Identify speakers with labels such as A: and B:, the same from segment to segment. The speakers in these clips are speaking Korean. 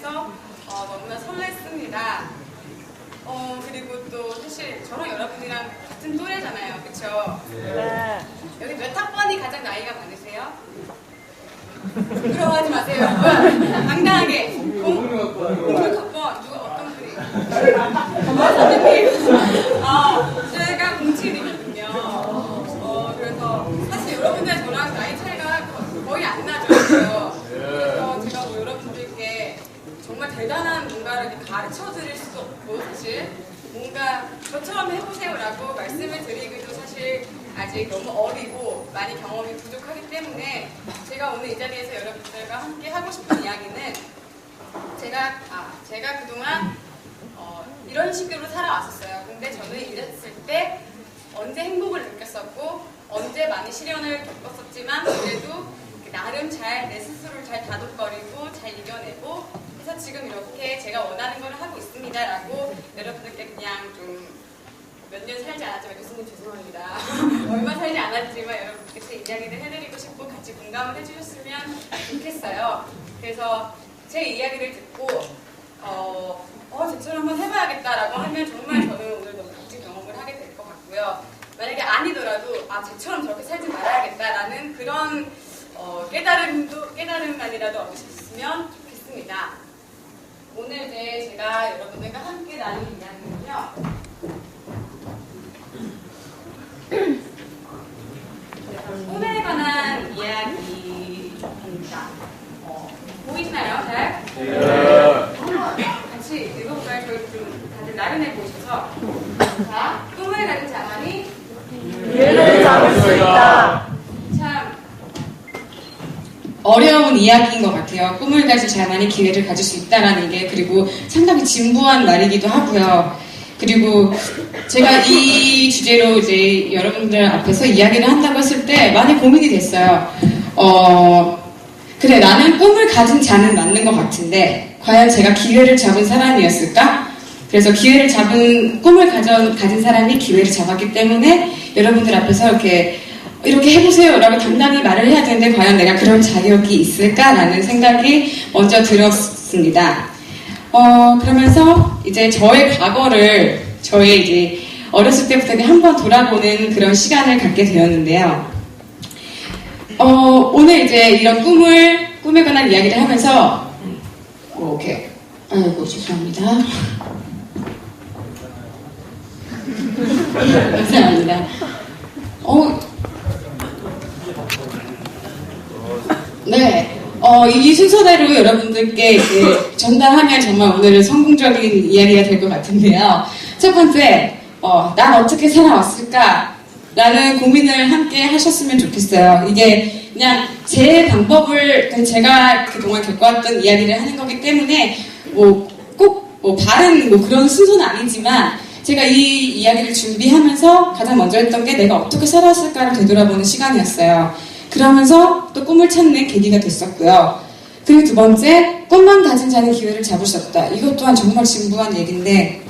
A: 돼서 너무나 설렜습니다. 그리고 또 사실 저랑 여러분이랑 같은 또래잖아요. 그쵸?
B: 네.
A: 여기 몇 학번이 가장 나이가 많으세요? 부러워하지 마세요, 여러분. 당당하게. 06학번. 누가 어떤 분이? 선생님. 제가 07이거든요. 그래서 사실 여러분들 저랑 나이 차이가 거의 안 나죠. 그래서 제가 뭐 여러분들께 정말 대단한 뭔가를 가르쳐 드릴 수도 없고, 사실 뭔가 저처럼 해보세요라고 말씀을 드리기도 사실 아직 너무 어리고 많이 경험이 부족하기 때문에 제가 오늘 이 자리에서 여러분들과 함께 하고 싶은 이야기는 제가 그동안 이런 식으로 살아왔었어요. 근데 저는 이랬을 때 언제 행복을 느꼈었고 언제 많이 시련을 겪었었지만 그래도 나름 잘 내 스스로를 잘 다독거리고 잘 이겨내고 해서 지금 이렇게 제가 원하는 걸 하고 있습니다 라고 여러분들께 그냥 좀 몇 년 살지 않았지만 교수님 죄송합니다. 얼마 살지 않았지만 여러분께 제 이야기를 해드리고 싶고 같이 공감을 해주셨으면 좋겠어요. 그래서 제 이야기를 듣고 제처럼 한번 해봐야겠다라고 하면 정말 저는 오늘 너무 멋진 경험을 하게 될 것 같고요. 만약에 아니더라도 제처럼 저렇게 살지 말아야겠다라는 그런 깨달음만이라도 얻으셨으면 좋겠습니다. 오늘 제가 여러분들과 함께 나눌 이야기는요. 꿈에 관한 이야기입니다. 보이시나요? 잘? 네. 같이 읽어볼까요? 저희 좀 다들 나른해 보이셔서. 자, 꿈을 가진 자만이
B: 기회를 잡을 수 있다.
A: 참 어려운 이야기인 것 같아요. 꿈을 가진 자만이 기회를 가질 수 있다라는 게, 그리고 상당히 진부한 말이기도 하고요. 그리고 제가 이 주제로 이제 여러분들 앞에서 이야기를 한다고 했을 때 많이 고민이 됐어요. 그래, 나는 꿈을 가진 자는 맞는 것 같은데 과연 제가 기회를 잡은 사람이었을까? 그래서 꿈을 가진 사람이 기회를 잡았기 때문에 여러분들 앞에서 이렇게 해보세요 라고 당당히 말을 해야 되는데 과연 내가 그런 자격이 있을까라는 생각이 먼저 들었습니다. 그러면서 이제 저의 과거를 이제 어렸을 때부터 한번 돌아보는 그런 시간을 갖게 되었는데요. 오늘 이제 이런 꿈에 관한 이야기를 하면서 이렇게 아이고 죄송합니다. 감사합니다. 네. 이 순서대로 여러분들께 이렇게 전달하면 정말 오늘은 성공적인 이야기가 될 것 같은데요. 첫 번째, 난 어떻게 살아왔을까? 라는 고민을 함께 하셨으면 좋겠어요. 이게 그냥 제 방법을, 제가 그동안 겪어왔던 이야기를 하는 거기 때문에, 꼭 바른 그런 순서는 아니지만, 제가 이 이야기를 준비하면서 가장 먼저 했던 게 내가 어떻게 살아왔을까를 되돌아보는 시간이었어요. 그러면서 또 꿈을 찾는 계기가 됐었고요. 그리고 두 번째, 꿈만 가진 자는 기회를 잡을 수 없다. 이것 또한 정말 진부한 얘기인데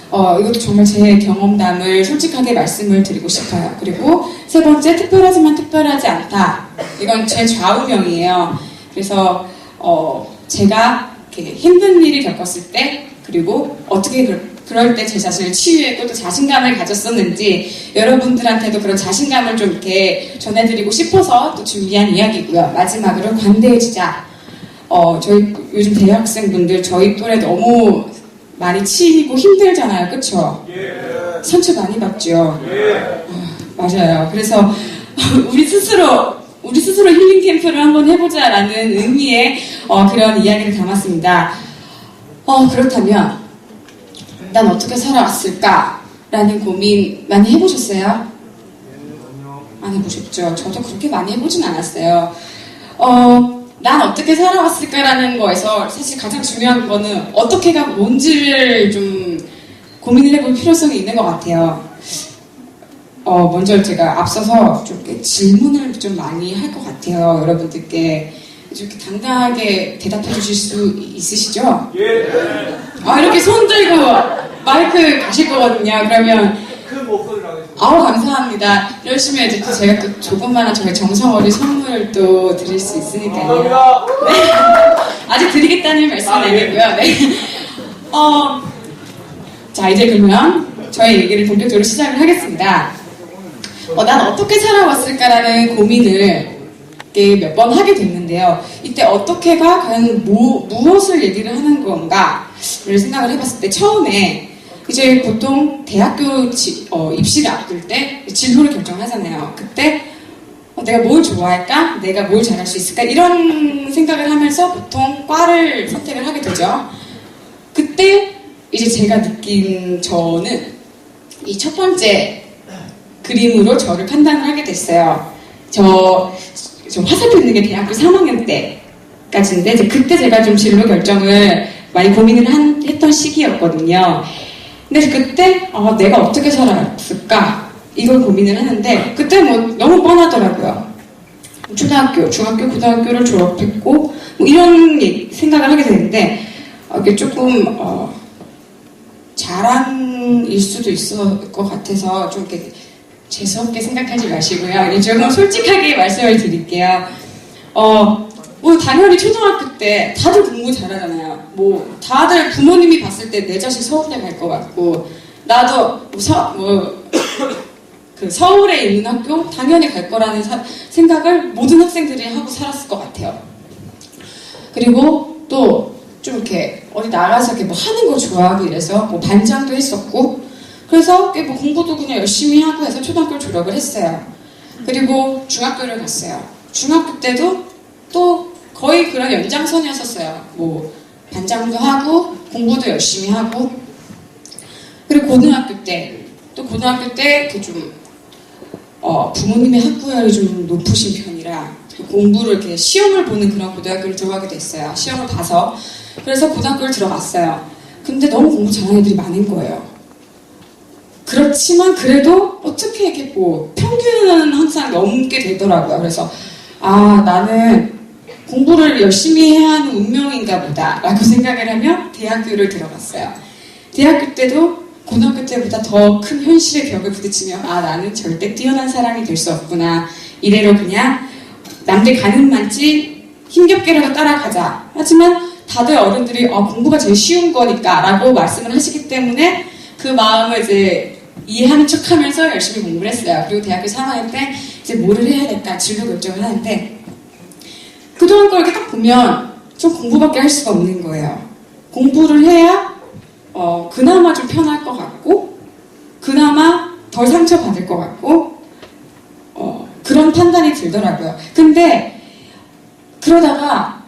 A: 이것도 정말 제 경험담을 솔직하게 말씀을 드리고 싶어요. 그리고 세 번째, 특별하지만 특별하지 않다. 이건 제 좌우명이에요. 그래서 제가 이렇게 힘든 일을 겪었을 때, 그리고 어떻게 그럴 때 제 자신을 치유했고 또 자신감을 가졌었는지 여러분들한테도 그런 자신감을 좀 이렇게 전해드리고 싶어서 또 준비한 이야기고요. 마지막으로 관대해지자. 저희 요즘 대학생분들 저희 또래 너무 많이 치이고 힘들잖아요. 그쵸? 상처 많이 받죠? 맞아요. 그래서 우리 스스로 힐링 캠프를 한번 해보자라는 의미의 그런 이야기를 담았습니다. 그렇다면 난 어떻게 살아왔을까? 라는 고민 많이 해보셨어요? 안 해보셨죠? 저도 그렇게 많이 해보진 않았어요. 난 어떻게 살아왔을까라는 거에서 사실 가장 중요한 거는 어떻게가 뭔지를 좀 고민을 해볼 필요성이 있는 것 같아요. 먼저 제가 앞서서 좀 이렇게 질문을 좀 많이 할 것 같아요. 여러분들께. 이렇게 당당하게 대답해 주실 수 있으시죠? 예. 이렇게 손 들고 마이크 가실 거거든요. 그러면
C: 큰 목소리로 하겠습니다.
A: 감사합니다. 이러시면 이제 또 제가 또 조그마한 저의 정성 어린 선물을 또 드릴 수 있으니까요.
C: 감사합니다.
A: 네. 아직 드리겠다는 말씀은
C: 아, 예.
A: 아니고요. 네. 자, 이제 그러면 저희 얘기를 본격적으로 시작을 하겠습니다. 난 어떻게 살아왔을까라는 고민을 몇 번 하게 됐는데요. 이때 어떻게가 과연 무엇을 얘기를 하는 건가를 생각을 해봤을 때 처음에 이제 보통 대학교 입시를 앞둘 때 진로를 결정하잖아요. 그때 내가 뭘 좋아할까? 내가 뭘 잘할 수 있을까? 이런 생각을 하면서 보통 과를 선택을 하게 되죠. 그때 이제 제가 느낀 저는 이 첫 번째 그림으로 저를 판단을 하게 됐어요. 저 화살표 있는 게 대학교 3학년 때까지인데 이제 그때 제가 좀 진로 결정을 많이 고민을 했던 시기였거든요. 근데 그때 내가 어떻게 살아왔을까 이걸 고민을 하는데 그때 뭐 너무 뻔하더라고요. 초등학교, 중학교, 고등학교를 졸업했고 뭐 이런 생각을 하게 되는데 이게 조금 자랑일 수도 있을 것 같아서 좀 이렇게 재수없게 생각하지 마시고요. 이제 조금 솔직하게 말씀을 드릴게요. 뭐 당연히 초등학교 때 다들 공부 잘하잖아요. 뭐 다들 부모님이 봤을 때 내 자식 서울대 갈 것 같고 나도 그 서울에 있는 학교 당연히 갈 거라는 생각을 모든 학생들이 하고 살았을 것 같아요. 그리고 또 좀 이렇게 어디 나가서 이렇게 뭐 하는 거 좋아하고 이래서 뭐 반장도 했었고 그래서 뭐 공부도 그냥 열심히 하고 해서 초등학교를 졸업을 했어요. 그리고 중학교를 갔어요. 중학교 때도 또 거의 그런 연장선이었었어요. 뭐 반장도 하고 공부도 열심히 하고 그리고 고등학교 때 이렇게 좀 부모님의 학구열이 좀 높으신 편이라 공부를 이렇게 시험을 보는 그런 고등학교를 들어가게 됐어요. 시험을 봐서 그래서 고등학교를 들어갔어요. 근데 너무 공부 잘하는 애들이 많은 거예요. 그렇지만 그래도 어떻게 이렇게 뭐 평균은 항상 넘게 되더라고요. 그래서 나는 공부를 열심히 해야 하는 운명인가 보다 라고 생각을 하며 대학교를 들어갔어요. 대학교 때도 고등학교 때보다 더 큰 현실의 벽을 부딪히며 나는 절대 뛰어난 사람이 될 수 없구나. 이대로 그냥 남들 가는 만치 힘겹게라도 따라가자. 하지만 다들 어른들이 공부가 제일 쉬운 거니까 라고 말씀을 하시기 때문에 그 마음을 이제 이해하는 척 하면서 열심히 공부를 했어요. 그리고 대학교 3학년 때 이제 뭐를 해야 될까 진로 결정을 하는데 그동안 걸 이렇게 딱 보면 좀 공부밖에 할 수가 없는 거예요. 공부를 해야 그나마 좀 편할 것 같고 그나마 덜 상처받을 것 같고 그런 판단이 들더라고요. 근데 그러다가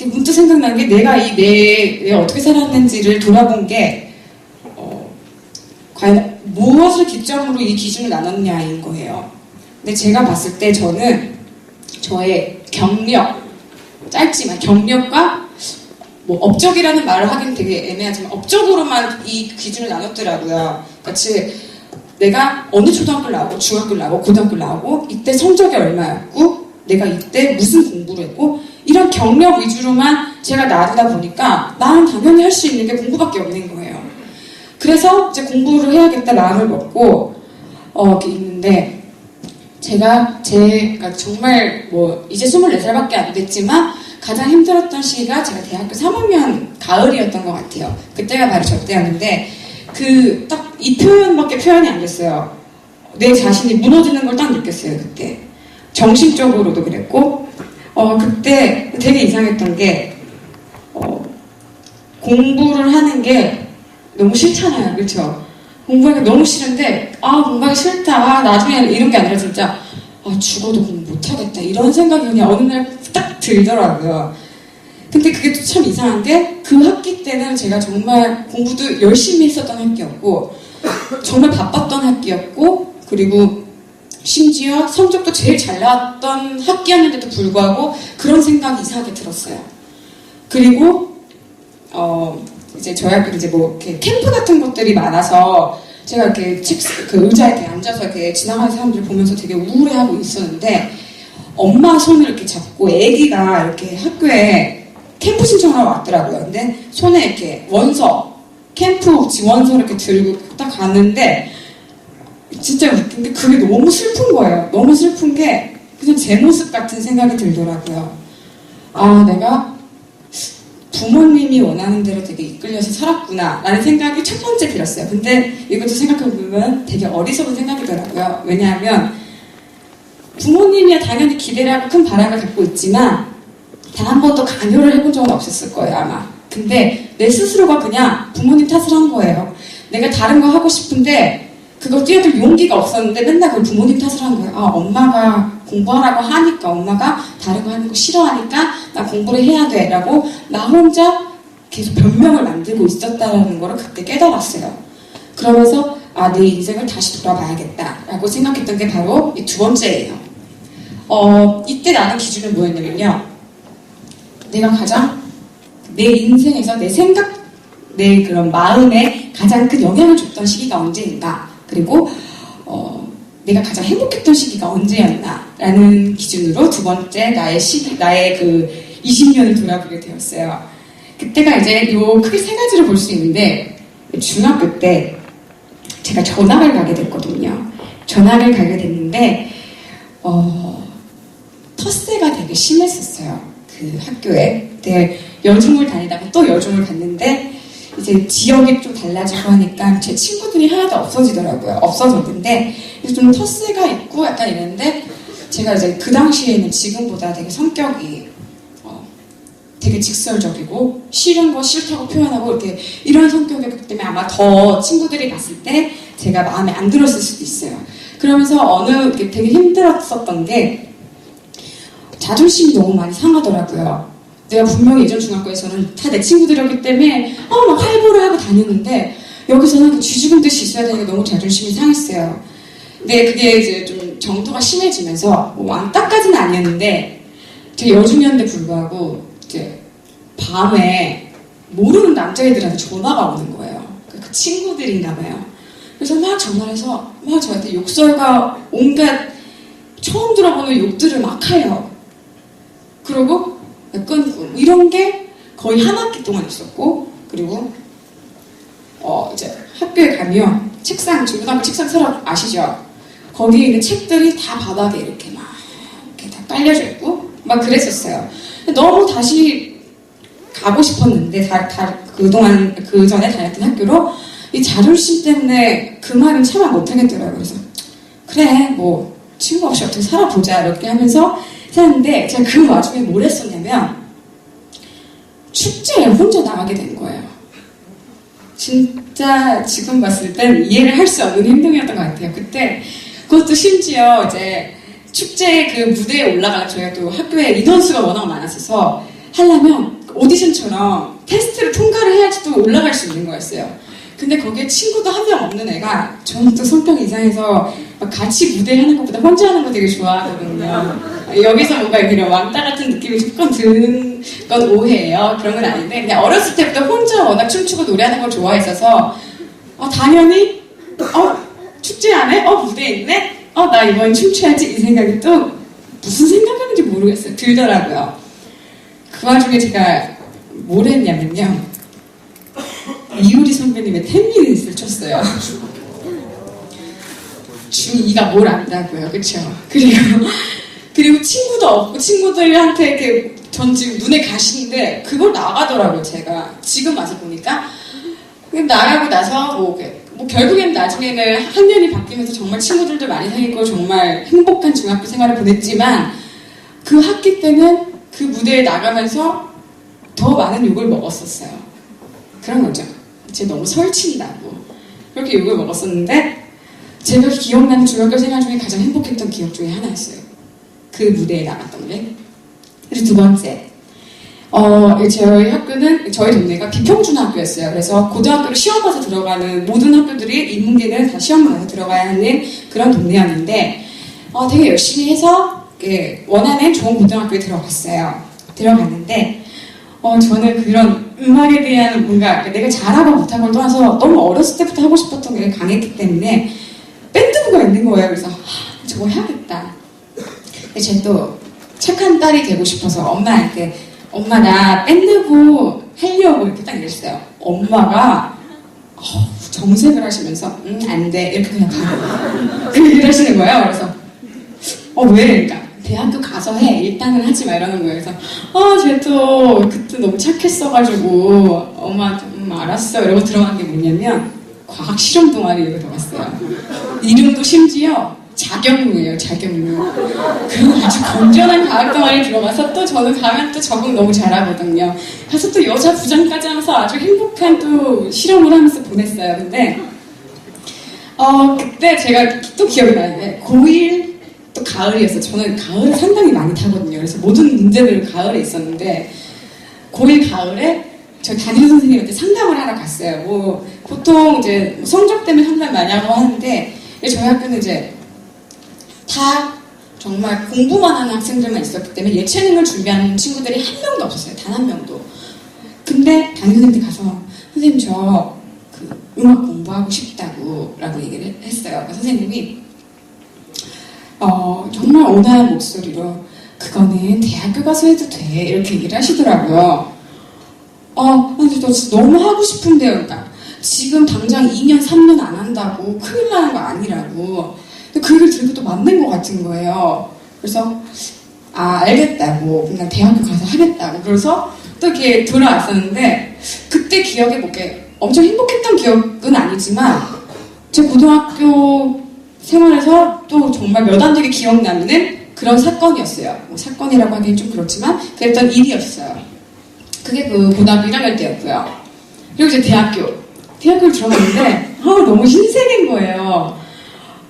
A: 문득 생각난 게 내가 내가 어떻게 살았는지를 돌아본 게 과연 무엇을 기점으로 이 기준을 나눴냐인 거예요. 근데 제가 봤을 때 저는 저의 경력, 짧지만 경력과 뭐 업적이라는 말을 하기는 되게 애매하지만 업적으로만 이 기준을 나눴더라고요. 같이 내가 어느 초등학교를 나오고 중학교를 나오고 고등학교를 나오고 이때 성적이 얼마였고 내가 이때 무슨 공부를 했고 이런 경력 위주로만 제가 나누다 보니까 나는 당연히 할 수 있는 게 공부밖에 없는 거예요. 그래서 이제 공부를 해야겠다 마음을 먹고 이렇게 있는데 제가 정말 뭐 이제 24살밖에 안 됐지만 가장 힘들었던 시기가 제가 대학교 3학년 가을이었던 것 같아요. 그때가 바로 저 때였는데 딱 이 표현밖에 표현이 안 됐어요. 내 자신이 무너지는 걸 딱 느꼈어요. 그때 정신적으로도 그랬고 그때 되게 이상했던 게 공부를 하는 게 너무 싫잖아요. 그렇죠? 공부하기 너무 싫은데 공부하기 싫다. 나중에 이런 게 아니라 진짜 죽어도 공부 못하겠다. 이런 생각이 그냥 어느 날 딱 들더라고요. 근데 그게 또 참 이상한 게 그 학기 때는 제가 정말 공부도 열심히 했었던 학기였고 정말 바빴던 학기였고 그리고 심지어 성적도 제일 잘 나왔던 학기였는데도 불구하고 그런 생각이 이상하게 들었어요. 그리고 이제 저희 학교도 이제 뭐 이렇게 캠프 같은 것들이 많아서 제가 이렇게 그 의자에 이렇게 앉아서 이렇게 지나가는 사람들 보면서 되게 우울해하고 있었는데 엄마 손을 이렇게 잡고 아기가 이렇게 학교에 캠프 신청하러 왔더라고요. 근데 손에 이렇게 캠프 원서 이렇게 들고 딱 갔는데 진짜 웃긴 게 그게 너무 슬픈 거예요. 너무 슬픈 게 그냥 제 모습 같은 생각이 들더라고요. 내가 부모님이 원하는 대로 되게 이끌려서 살았구나 라는 생각이 첫 번째 들었어요. 근데 이것도 생각해보면 되게 어리석은 생각이더라고요. 왜냐하면 부모님이야 당연히 기대를 하고 큰 바람을 갖고 있지만 단 한 번도 강요를 해본 적은 없었을 거예요, 아마. 근데 내 스스로가 그냥 부모님 탓을 한 거예요. 내가 다른 거 하고 싶은데 그거 뛰어들 용기가 없었는데 맨날 그 부모님 탓을 한 거예요. 아, 엄마가 공부하라고 하니까, 엄마가 다른 거 하는 거 싫어하니까 나 공부를 해야 돼 라고 나 혼자 계속 변명을 만들고 있었다는 걸 그때 깨달았어요. 그러면서 아, 내 인생을 다시 돌아봐야겠다 라고 생각했던 게 바로 이 두 번째예요. 이때 나는 기준은 뭐였냐면요, 내가 가장 내 인생에서 내 생각, 내 그런 마음에 가장 큰 영향을 줬던 시기가 언제인가, 그리고 내가 가장 행복했던 시기가 언제였나 라는 기준으로 두 번째 나의 그 20년을 돌아보게 되었어요. 그때가 이제 크게 세 가지로 볼 수 있는데, 중학교 때 제가 전학을 가게 됐거든요. 전학을 가게 됐는데 텃세가 되게 심했었어요. 그 학교에. 그때 여중을 다니다가 또 여중을 갔는데 이제 지역이 좀 달라지고 하니까 제 친구들이 하나도 없어졌는데 좀 텃세가 있고 약간 이랬는데, 제가 이제 그 당시에는 지금보다 되게 성격이 되게 직설적이고 싫은 거 싫다고 표현하고 이렇게 이런 성격이었기 때문에 아마 더 친구들이 봤을 때 제가 마음에 안 들었을 수도 있어요. 그러면서 되게 힘들었었던 게 자존심이 너무 많이 상하더라고요. 내가 분명히 예전 중학교에서는 다 내 친구들이었기 때문에 막 활보를 하고 다녔는데 여기서는 쥐죽은 듯이 있어야 되니까 너무 자존심이 상했어요. 근데 그게 이제 좀 정도가 심해지면서 왕따까지는 아니었는데 제가 여중이었는데 불구하고 이제 밤에 모르는 남자애들한테 전화가 오는 거예요. 그 친구들인가 봐요. 그래서 막 전화를 해서 막 저한테 욕설과 온갖 처음 들어보는 욕들을 막 해요. 그리고 끊고 이런 게 거의 한 학기 동안 있었고, 그리고 이제 학교에 가면 책상, 중고등학교 책상 서랍 아시죠? 거기에 있는 책들이 다 바닥에 이렇게 막 이렇게 다 깔려져 있고 막 그랬었어요. 너무 다시 가고 싶었는데 그동안 그 전에 다녔던 학교로 이 자존심 때문에 그 말은 참아 못하겠더라고요. 그래서 그래 뭐 친구 없이 어떻게 살아보자 이렇게 하면서 살았는데, 제가 그 와중에 뭘 했었냐면 축제에 혼자 나가게 된 거예요. 진짜 지금 봤을 땐 이해를 할 수 없는 행동이었던 것 같아요. 그때 그것도 심지어 이제 축제 그 무대에 올라가, 저희가 또 학교에 인원수가 워낙 많았어서 하려면 오디션처럼 테스트를 통과를 해야지 또 올라갈 수 있는 거였어요. 근데 거기에 친구도 한 명 없는 애가, 저는 또 성격이 이상해서 막 같이 무대 하는 것보다 혼자 하는 거 되게 좋아하거든요. 여기서 뭔가 이런 왕따 같은 느낌이 조금 드는 건 오해예요. 그런 건 아닌데, 그냥 어렸을 때부터 혼자 워낙 춤추고 노래하는 걸 좋아했어서 당연히 축제 안 해? 무대 있네? 나 이번 춤춰야지, 이 생각이 또 무슨 생각하는지 모르겠어요. 들더라고요. 그 와중에 제가 뭘 했냐면요, 이효리 선배님의 10미닛을 췄어요. 중2가 뭘 안다고요, 그쵸? 그리고 친구도 없고 친구들한테 이렇게 전 지금 눈에 가시는데 그걸 나가더라고요, 제가. 지금 와서 보니까. 나가고 나서 뭐 결국엔 나중에는 학년이 바뀌면서 정말 친구들도 많이 사귀고 정말 행복한 중학교 생활을 보냈지만, 그 학기 때는 그 무대에 나가면서 더 많은 욕을 먹었었어요. 그런 거죠. 쟤 너무 설친다고 그렇게 욕을 먹었었는데, 제가 기억나는 중학교 생활 중에 가장 행복했던 기억 중에 하나였어요. 그 무대에 나갔던 게. 그리고 두 번째, 저희 학교는, 저희 동네가 비평준학교였어요. 그래서 고등학교를 시험 봐서 들어가는 모든 학교들이 인문계는 다 시험 봐서 들어가야 하는 그런 동네였는데, 되게 열심히 해서 원하는 좋은 고등학교에 들어갔는데, 저는 그런 음악에 대한 뭔가 내가 잘하고 못하고를 떠나서 너무 어렸을 때부터 하고 싶었던 게 강했기 때문에 밴드부가 있는 거예요. 그래서 저거 해야겠다. 근데 제가 또 착한 딸이 되고 싶어서 엄마한테, 엄마 나 밴드부 하려고 이렇게 딱 이랬어요. 엄마가 정색을 하시면서 안 돼 이렇게 그냥 가고 이러시는 거예요. 그래서 왜? 그러니까 대학교 가서 해. 일단은 하지 마. 이러는 거예요. 그래서, 쟤도 그때 너무 착했어가지고, 엄마 좀 알았어. 이러고 들어간 게 뭐냐면, 과학 실험 동아리에 들어갔어요. 이름도 심지어 자격루예요, 자격루. 그 아주 건전한 과학 동아리에 들어가서 또 저는 가면 또 적응 너무 잘하거든요. 가서 또 여자 부장까지 하면서 아주 행복한 또 실험을 하면서 보냈어요. 근데, 그때 제가 또 기억이 나는데, 고1 또 가을이었어요. 저는 가을에 상당히 많이 타거든요. 그래서 모든 문제들을 가을에 있었는데, 고1 가을에 저 담임 선생님한테 상담을 하러 갔어요. 뭐, 보통 이제 성적 때문에 상담 많이 하고 하는데, 저희 학교는 이제 다 정말 공부만 하는 학생들만 있었기 때문에 예체능을 준비하는 친구들이 한 명도 없었어요. 단 한 명도. 근데 담임 선생님한테 가서, 선생님 저 음악 공부하고 싶다고 라고 얘기를 했어요. 선생님이 정말 온화한 목소리로 그거는 대학교 가서 해도 돼 이렇게 얘기를 하시더라고요. 근데 저 진짜 너무 하고 싶은데요. 그러니까 지금 당장 2년 3년 안 한다고 큰일 나는 거 아니라고. 근데 그 얘기를 들으니까 또 맞는 것 같은 거예요. 그래서 알겠다고 그냥 대학교 가서 하겠다고. 그래서 또 이렇게 돌아왔었는데 그때 기억에 뭐 이렇게 엄청 행복했던 기억은 아니지만 제 고등학교 생활에서 또 정말 몇 안 되게 기억나는 그런 사건이었어요. 뭐 사건이라고 하기엔 좀 그렇지만 그랬던 일이었어요. 그게 그 고등학교 1학년 때였고요. 그리고 이제 대학교를 들어갔는데 너무 흰색인 거예요.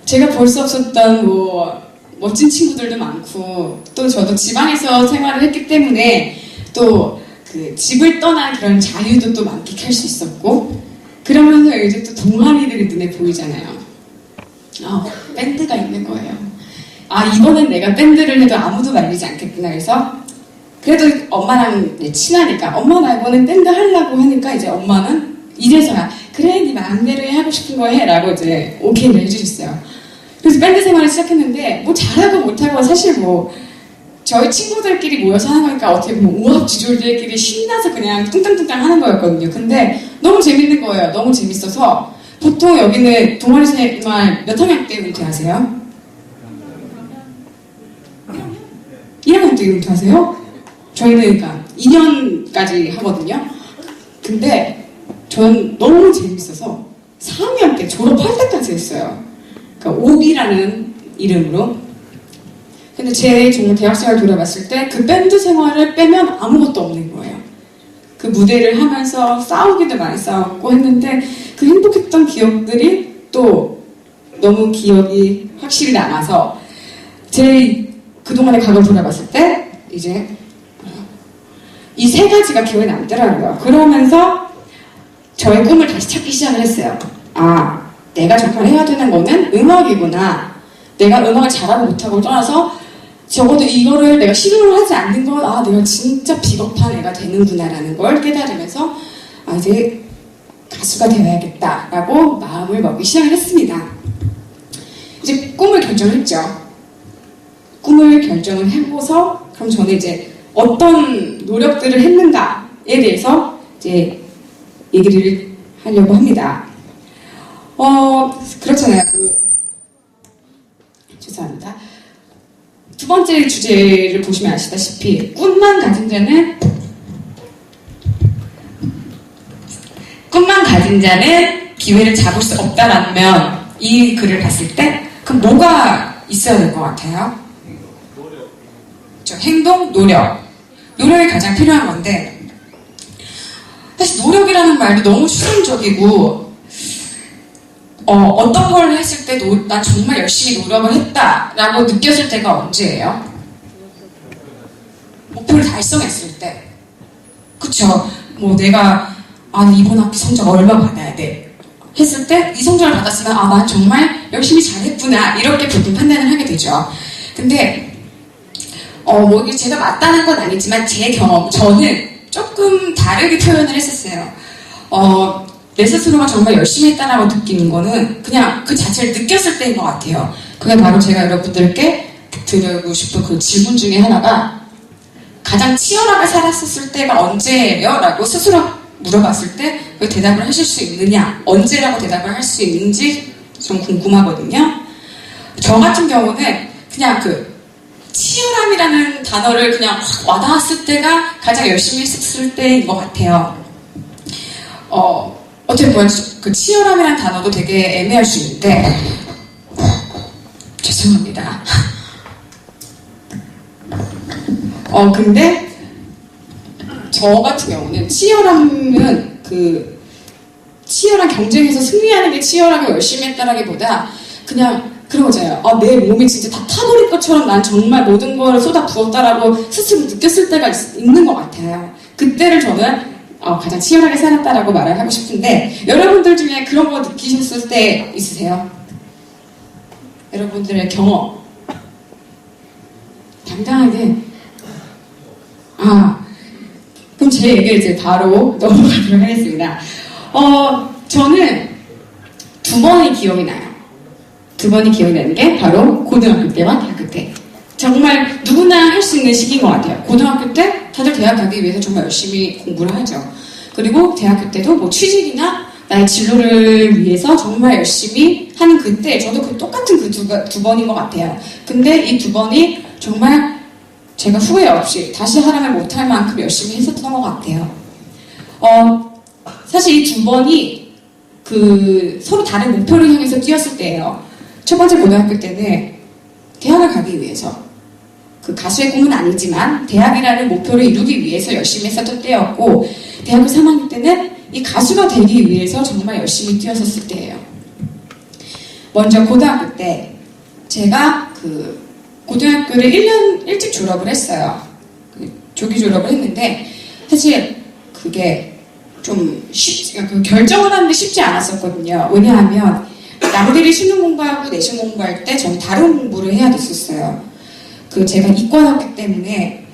A: 제가 볼 수 없었던 뭐 멋진 친구들도 많고 또 저도 지방에서 생활을 했기 때문에 또 그 집을 떠난 그런 자유도 또 만끽할 수 있었고 그러면서 이제 또 동아리들이 눈에 보이잖아요. 밴드가 있는 거예요. 이번엔 내가 밴드를 해도 아무도 말리지 않겠구나. 그래서 그래도 엄마랑 친하니까 엄마 나 이번엔 밴드 하려고 하니까 이제 엄마는 이래서야 그래 네 마음대로 하고 싶은 거 해 라고 이제 오케이를 해주셨어요. 그래서 밴드 생활을 시작했는데 뭐 잘하고 못하고 사실 뭐 저희 친구들끼리 모여서 하는 거니까 어떻게 보면 우합지졸들끼리 신나서 그냥 뚱땅뚱땅 하는 거였거든요. 근데 너무 재밌는 거예요. 너무 재밌어서 보통 여기는 동아리 생활 몇 학년 때 은퇴하세요? 1학년 때 은퇴하세요? 저희는 그러니까 2년까지 하거든요. 근데 전 너무 재밌어서 4학년 때 졸업할 때까지 했어요. 그러니까 오비라는 이름으로. 근데 제 정말 대학생활 돌아봤을 때 그 밴드 생활을 빼면 아무것도 없는 거예요. 그 무대를 하면서 싸우기도 많이 싸웠고 했는데 그 행복했던 기억들이 또 너무 기억이 확실히 남아서 제 그동안의 과거를 돌아봤을 때 이제 이 세 가지가 기억에 남더라고요. 그러면서 저의 꿈을 다시 찾기 시작을 했어요. 내가 정말 해야 되는 거는 음악이구나. 내가 음악을 잘하고 못하고 떠나서 적어도 이거를 내가 실현을 하지 않는 건 내가 진짜 비겁한 애가 되는구나라는 걸 깨달으면서 이제 가수가 되어야겠다라고 마음을 먹기 시작을 했습니다. 이제 꿈을 결정했죠. 꿈을 결정을 하고서 그럼 저는 이제 어떤 노력들을 했는가에 대해서 이제 얘기를 하려고 합니다. 그렇잖아요. 죄송합니다. 두 번째 주제를 보시면 아시다시피 꿈만 가진 자는 기회를 잡을 수 없다라면 이 글을 봤을 때 그럼 뭐가 있어야 될 것 같아요? 행동, 노력이 가장 필요한 건데 사실 노력이라는 말도 너무 추상적이고 어떤 걸 했을 때 난 정말 열심히 노력을 했다라고 느꼈을 때가 언제예요? 목표를 달성했을 때. 그쵸? 뭐 내가 이번 학기 성적 얼마 받아야 돼 했을 때 이 성적을 받았으면 난 정말 열심히 잘했구나 이렇게 보통 판단을 하게 되죠. 근데 뭐 이게 제가 맞다는 건 아니지만 제 경험 저는 조금 다르게 표현을 했었어요. 내 스스로가 정말 열심히 했다라고 느끼는 거는 그냥 그 자체를 느꼈을 때인 것 같아요. 그게 바로 제가 여러분들께 드리고 싶은 그 질문 중에 하나가 가장 치열하게 살았을 때가 언제예요? 라고 스스로 물어봤을 때 그 대답을 하실 수 있느냐 언제라고 대답을 할 수 있는지 좀 궁금하거든요. 저 같은 경우는 그냥 치열함이라는 단어를 그냥 확 와닿았을 때가 가장 열심히 했을 때인 것 같아요. 어떻게 보면 그 치열함이라는 단어도 되게 애매할 수 있는데, 죄송합니다. 근데 저 같은 경우는 치열함은 그 치열한 경쟁에서 승리하는 게 치열하게 열심히 했다라기보다 그냥 그런 거잖아요. 내 몸이 진짜 다 타버릴 것처럼 난 정말 모든 걸 쏟아 부었다라고 스스로 느꼈을 때가 있는 것 같아요. 그때를 저는 가장 치열하게 살았다라고 말을 하고 싶은데, 여러분들 중에 그런 거 느끼셨을 때 있으세요? 여러분들의 경험. 당당하게. 그럼 제 얘기를 이제 바로 넘어가도록 하겠습니다. 저는 두 번이 기억이 나요. 두 번이 기억이 나는 게 바로 고등학교 때와 대학교 때. 정말 누구나 할 수 있는 시기인 것 같아요. 고등학교 때 다들 대학 가기 위해서 정말 열심히 공부를 하죠. 그리고 대학교 때도 뭐 취직이나 나의 진로를 위해서 정말 열심히 하는 그때, 저도 그 똑같은 그 두 번인 것 같아요. 근데 이 두 번이 정말 제가 후회 없이 다시 하라면 못할 만큼 열심히 했었던 것 같아요. 사실 이 두 번이 서로 다른 목표를 향해서 뛰었을 때예요. 첫 번째 고등학교 때는 대학을 가기 위해서, 그 가수의 꿈은 아니지만 대학이라는 목표를 이루기 위해서 열심히 했었던 때였고, 대학교 3학년 때는 이 가수가 되기 위해서 정말 열심히 뛰었었을 때예요. 먼저 고등학교 때 제가 고등학교를 1년 일찍 졸업을 했어요. 조기 졸업을 했는데, 사실 그게 좀 결정을 하는데 쉽지 않았었거든요. 왜냐하면 남들이 수능 공부하고 내신 공부할 때 저는 다른 공부를 해야 됐었어요. 제가 이과였기 때문에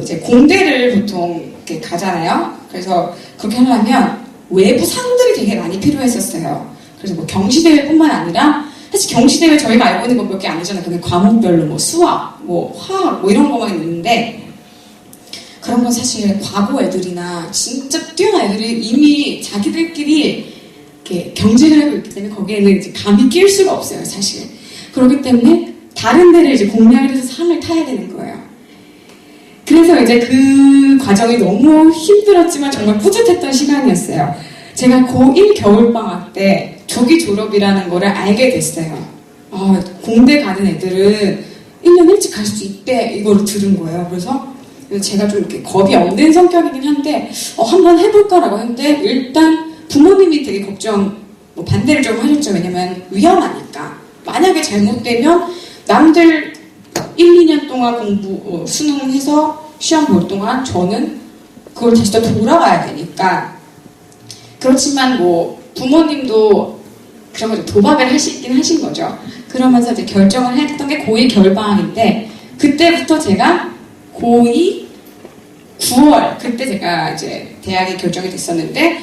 A: 이제 공대를 보통 이렇게 가잖아요. 그래서 그렇게 하려면 외부 상들이 되게 많이 필요했었어요. 그래서 뭐 경시대회뿐만 아니라, 사실 경시대회 저희가 알고 있는 건 몇 개 아니잖아요. 그냥 과목별로 뭐 수학, 뭐 화학, 뭐 이런 거만 있는데, 그런 건 사실 과고 애들이나 진짜 뛰어난 애들이 이미 자기들끼리 이렇게 경쟁을 하고 있기 때문에 거기에는 이제 감히 낄 수가 없어요, 사실. 그렇기 때문에 다른 데를 이제 공략을 해서 상을 타야 되는 거예요. 그래서 이제 그 과정이 너무 힘들었지만 정말 뿌듯했던 시간이었어요. 제가 고1 겨울방학 때 조기 졸업이라는 거를 알게 됐어요. 공대 가는 애들은 1년 일찍 갈 수 있대, 이거를 들은 거예요. 그래서 제가 좀 이렇게 겁이 없는 성격이긴 한데, 한번 해볼까라고 했는데, 일단 부모님이 되게 반대를 좀 하셨죠. 왜냐면 위험하니까. 만약에 잘못되면 남들 1, 2년 동안 수능해서 시험 볼 동안 저는 그걸 다시 또 돌아가야 되니까. 그렇지만 뭐 부모님도 그런 거죠. 도박을 하신 거죠. 그러면서 이제 결정을 했던 게 고2 겨울방학인데, 그때부터 제가 고2 9월, 그때 제가 이제 대학에 결정이 됐었는데,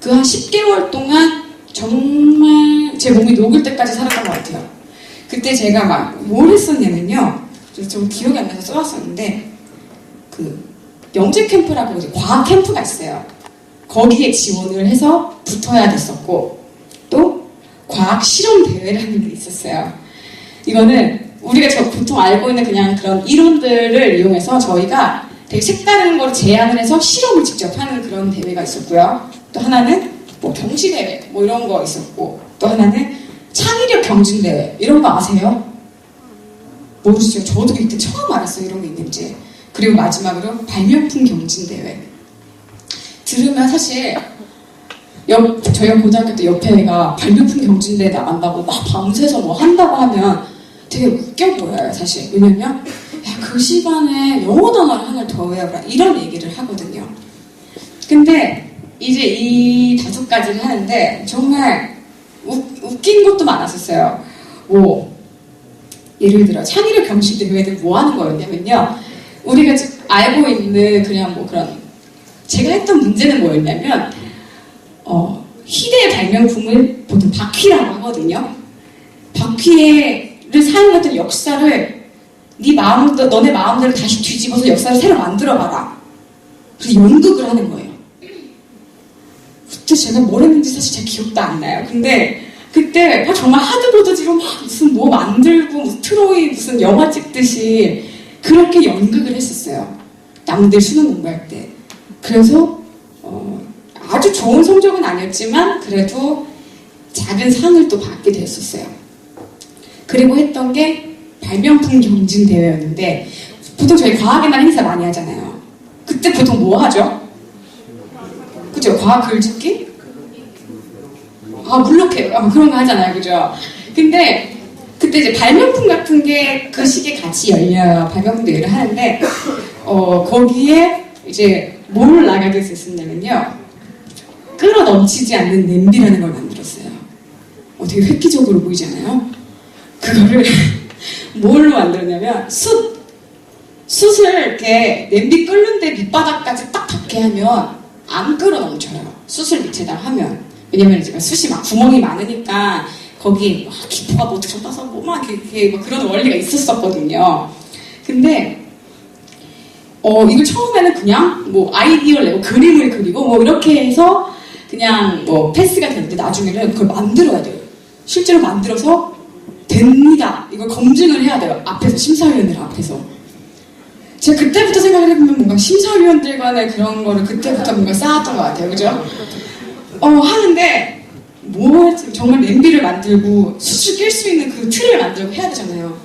A: 그 한 10개월 동안 정말 제 몸이 녹을 때까지 살았던 것 같아요. 그때 제가 막 뭘 했었냐면요. 좀 기억이 안 나서 써왔었는데, 영재 캠프라고 이제 과학 캠프가 있어요. 거기에 지원을 해서 붙어야 됐었고, 또 과학 실험 대회라는 게 있었어요. 이거는 우리가 보통 알고 있는 그냥 그런 이론들을 이용해서 저희가 되게 색다른 걸 제안을 해서 실험을 직접 하는 그런 대회가 있었고요. 또 하나는 뭐 경시대회 뭐 이런 거 있었고, 또 하나는 창의력 경진대회, 이런 거 아세요? 모르시죠? 저도 이때 처음 알았어요, 이런 게 있는지. 그리고 마지막으로 발명품 경진대회. 들으면 사실 저희가 고등학교 때 옆에 애가 발명품 경진대회 나간다고 막 밤새서 뭐 한다고 하면 되게 웃겨 보여요, 사실. 왜냐면 그 시간에 영어 단어를 하나를 더 외워라, 이런 얘기를 하거든요. 근데 이제 이 5가지를 하는데 정말 웃긴 것도 많았었어요. 뭐 예를 들어 창의력 경시대회는 뭐 하는 거였냐면요, 우리가 알고 있는 그냥 뭐 그런, 제가 했던 문제는 뭐였냐면 희대의 발명품을 보통 바퀴라고 하거든요. 바퀴를 사용했던 역사를 너네 마음대로 다시 뒤집어서 역사를 새로 만들어봐라. 그래서 연극을 하는 거예요. 그때 제가 뭘 했는지 사실 제 기억도 안 나요. 근데 그때 정말 하드보드지로 막 무슨 뭐 만들고 무슨 트로이 무슨 영화 찍듯이 그렇게 연극을 했었어요. 남들 수능 공부할 때. 그래서 아주 좋은 성적은 아니었지만 그래도 작은 상을 또 받게 됐었어요. 그리고 했던 게 발명품 경진 대회였는데 보통 저희 과학의 날 행사 많이 하잖아요. 그때 보통 뭐 하죠? 그죠? 과학 글짓기? 물록해요. 그런 거 하잖아요. 그죠? 근데 그때 이제 발명품 같은 게 그 시기에 같이 열려요. 발명품 대회를 하는데 거기에 이제 뭘 나가게 됐었냐면요. 끓어 넘치지 않는 냄비라는 걸 만들었어요. 되게 획기적으로 보이잖아요. 그거를 뭘로 만들었냐면 숯을 이렇게 냄비 끓는데 밑바닥까지 딱 닿게 하면 안 끓어 넘쳐요. 숯을 밑에다 하면. 왜냐면 제가 숯이 막 구멍이 많으니까 거기 기포가 뭐 들어가서 막 이렇게 그런 원리가 있었었거든요. 근데 이걸 처음에는 그냥 뭐 아이디어를 내고 그림을 그리고 뭐 이렇게 해서 그냥 뭐 패스가 되는데 나중에는 그걸 만들어야 돼요. 실제로 만들어서 됩니다. 이걸 검증을 해야 돼요. 앞에서 심사위원들 앞에서. 제가 그때부터 생각을 해보면 뭔가 심사위원들 간의 그런 거를 그때부터 뭔가 쌓았던 것 같아요. 그죠? 하는데 정말 냄비를 만들고 숯을 낄 수 있는 그 틀을 만들고 해야 되잖아요.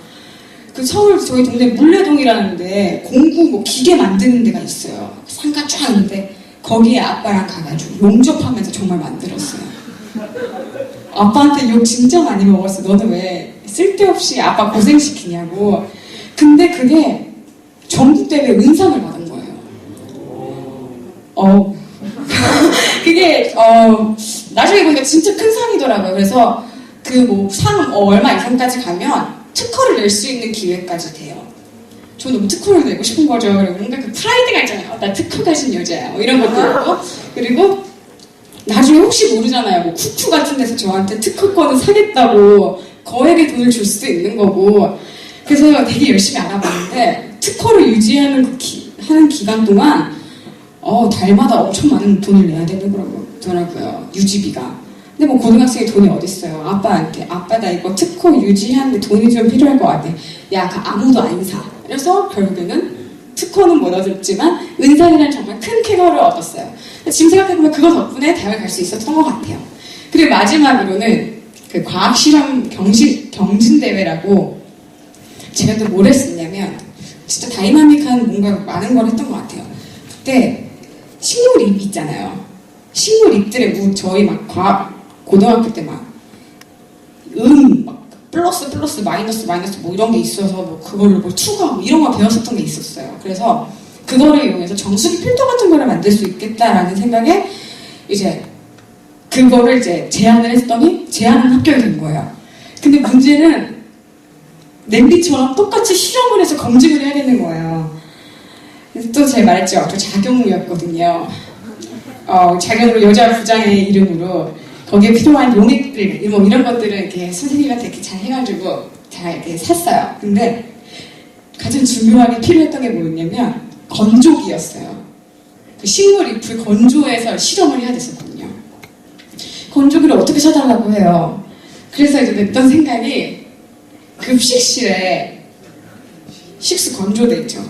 A: 그 서울 저희 동네 물레동이라는데 공구 뭐 기계 만드는 데가 있어요. 상가 쫙 있는데 거기에 아빠랑 가가지고 용접하면서 정말 만들었어요. 아빠한테 욕 진짜 많이 먹었어. 너는 왜 쓸데없이 아빠 고생시키냐고. 근데 그게 전국대회 은상을 받은 거예요. 그게 나중에 보니까 진짜 큰 상이더라고요. 그래서 그 뭐 상 얼마 이상까지 가면 특허를 낼 수 있는 기회까지 돼요. 저 너무 특허를 내고 싶은 거죠. 그리고 뭔가 그 프라이드가 있잖아요. 나 특허 가진 여자야. 이런 것도 있고. 그리고 나중에 혹시 모르잖아요. 뭐 쿠쿠 같은 데서 저한테 특허권을 사겠다고 거액의 돈을 줄 수도 있는 거고. 그래서 되게 열심히 알아봤는데 특허를 유지하는 하는 기간 동안 달마다 엄청 많은 돈을 내야 되더라고요. 유지비가. 근데 뭐 고등학생이 돈이 어딨어요. 아빠한테 아빠 나 이거 특허 유지하는데 돈이 좀 필요할 것 같아. 야 아무도 안 사. 그래서 결국에는 특허는 못 얻었지만 은상이라는 정말 큰 쾌거를 얻었어요. 지금 생각해보면 그거 덕분에 대학을 갈 수 있었던 것 같아요. 그리고 마지막으로는 그 과학실험 경진대회라고 제가 또 뭘 했었냐면 진짜 다이나믹한 뭔가 많은 걸 했던 것 같아요. 그때 식물 잎 있잖아요. 식물 잎들의 저희 막 고등학교 때 막 플러스 마이너스 뭐 이런 게 있어서 뭐 그거를 뭐 추가하고 이런 거 배웠었던 게 있었어요. 그래서 그거를 이용해서 정수기 필터 같은 거를 만들 수 있겠다라는 생각에 이제 그거를 이제 제안을 했더니 제안은 합격이 된 거예요. 근데 문제는 냄비처럼 똑같이 실험을 해서 검증을 해야 되는 거예요. 또 제가 말했죠. 저 작용루였거든요. 작용루 여자 부장의 이름으로 거기에 필요한 용액들 뭐 이런 것들을 이렇게 선생님한테 이렇게 잘 해가지고 잘 이렇게 샀어요. 근데 가장 중요하게 필요했던 게 뭐였냐면 건조기였어요. 그 식물 잎을 건조해서 실험을 해야 됐었거든요. 건조기를 어떻게 사달라고 해요. 그래서 이제 냈던 생각이 급식실에 식수 건조대 있죠.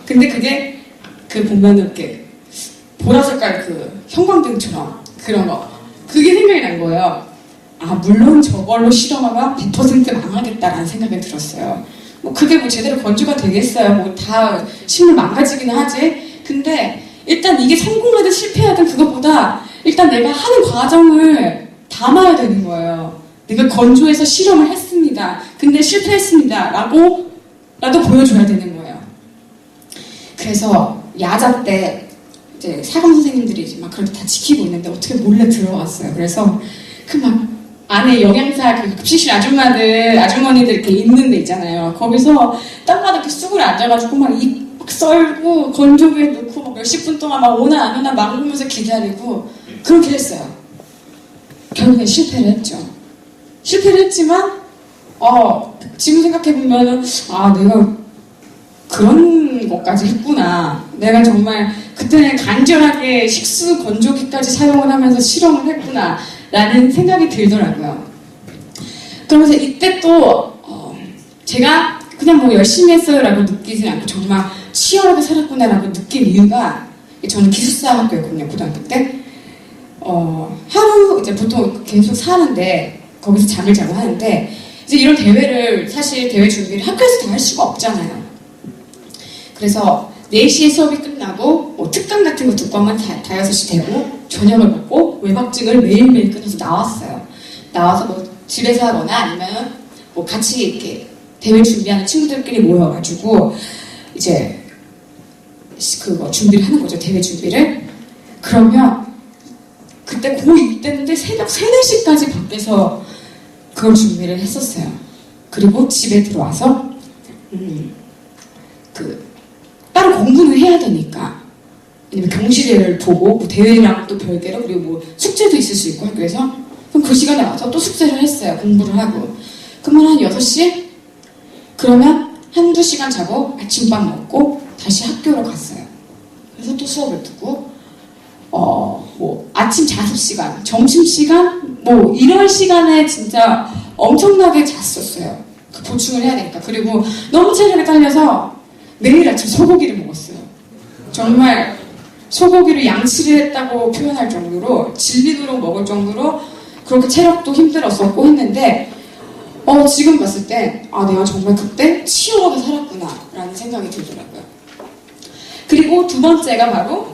A: 근데 그게 보면은 이렇게 보라색깔 그 형광등처럼 그런 거. 그게 생각이 난 거예요. 물론 저걸로 실험하면 100% 망하겠다라는 생각이 들었어요. 뭐 그게 뭐 제대로 건조가 되겠어요. 뭐 다 식물 망가지긴 하지. 근데 일단 이게 성공하든 실패하든 그것보다 일단 내가 하는 과정을 담아야 되는 거예요. 내가 건조해서 실험을 했습니다. 근데 실패했습니다. 라도 보여줘야 되는 거예요. 그래서 야자 때 이제 사감 선생님들이 이제 막 그렇게 다 지키고 있는데 어떻게 몰래 들어왔어요. 그래서 그 막 안에 영양사 그 급식실 아주머니들 이렇게 있는 데 있잖아요. 거기서 땅바닥 이렇게 쑥을 앉아가지고 막 입 썰고 건조기에 넣고 막 몇십 분 동안 막 오나 안 오나 막 보면서 기다리고 그렇게 했어요. 결국엔 실패를 했죠. 실패를 했지만 지금 생각해보면은 내가 그런 것까지 했구나. 내가 정말 그때는 간절하게 식수 건조기까지 사용을 하면서 실험을 했구나 라는 생각이 들더라고요. 그러면서 이때 또 제가 그냥 뭐 열심히 했어요라고 느끼지 않고 정말 치열하게 살았구나라고 느낀 이유가 저는 기숙사 학교였거든요, 고등학교 때. 하루 이제 보통 계속 사는데 거기서 잠을 자고 하는데 이제 이런 대회를 사실 대회 준비를 학교에서 다 할 수가 없잖아요. 그래서 4시에 수업이 끝나고 뭐 특강 같은 거 2과만 다 6시 되고 저녁을 먹고 외박증을 매일매일 끊어서 나왔어요. 나와서 뭐 집에서 하거나 아니면 뭐 같이 이렇게 대회 준비하는 친구들끼리 모여가지고 이제 그거 준비를 하는 거죠. 대회 준비를. 그러면 그때 고2 때인데 새벽 3, 4시까지 밖에서 그걸 준비를 했었어요. 그리고 집에 들어와서 따로 공부는 해야 되니까 왜냐면 경시대회를 보고 뭐 대회랑 또 별개로 그리고 뭐 숙제도 있을 수 있고 학교에서 그럼 그 시간에 와서 또 숙제를 했어요. 공부를 하고 그러면 한 6시? 그러면 한두 시간 자고 아침밥 먹고 다시 학교로 갔어요. 그래서 또 수업을 듣고 뭐 아침 자습 시간, 점심 시간 뭐 이런 시간에 진짜 엄청나게 잤었어요. 그 보충을 해야 되니까. 그리고 너무 체력이 딸려서 매일 아침 소고기를 먹었어요. 정말 소고기를 양치를 했다고 표현할 정도로 질리도록 먹을 정도로 그렇게 체력도 힘들었었고 했는데 지금 봤을 때 내가 정말 그때 치열하게 살았구나 라는 생각이 들더라고요. 그리고 두 번째가 바로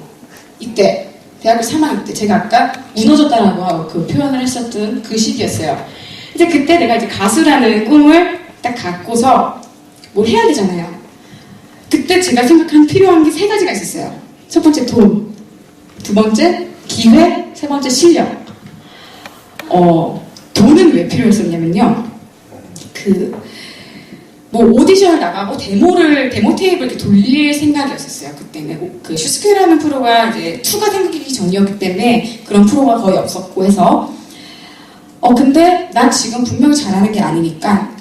A: 이때 대학교 3학년 때 제가 아까 무너졌다라고 그 표현을 했었던 그 시기였어요. 이제 그때 내가 이제 가수라는 꿈을 딱 갖고서 뭘 해야 되잖아요. 그때 제가 생각한 필요한 게 3가지가 있었어요. 첫 번째 돈, 두 번째 기회, 세 번째 실력. 돈은 왜 필요했었냐면요. 뭐 오디션을 나가고 데모 테이프를 이렇게 돌릴 생각이었었어요. 그때는 그 슈스케라는 프로가 이제 2가 생기기 전이었기 때문에 그런 프로가 거의 없었고 해서 근데 난 지금 분명히 잘하는 게 아니니까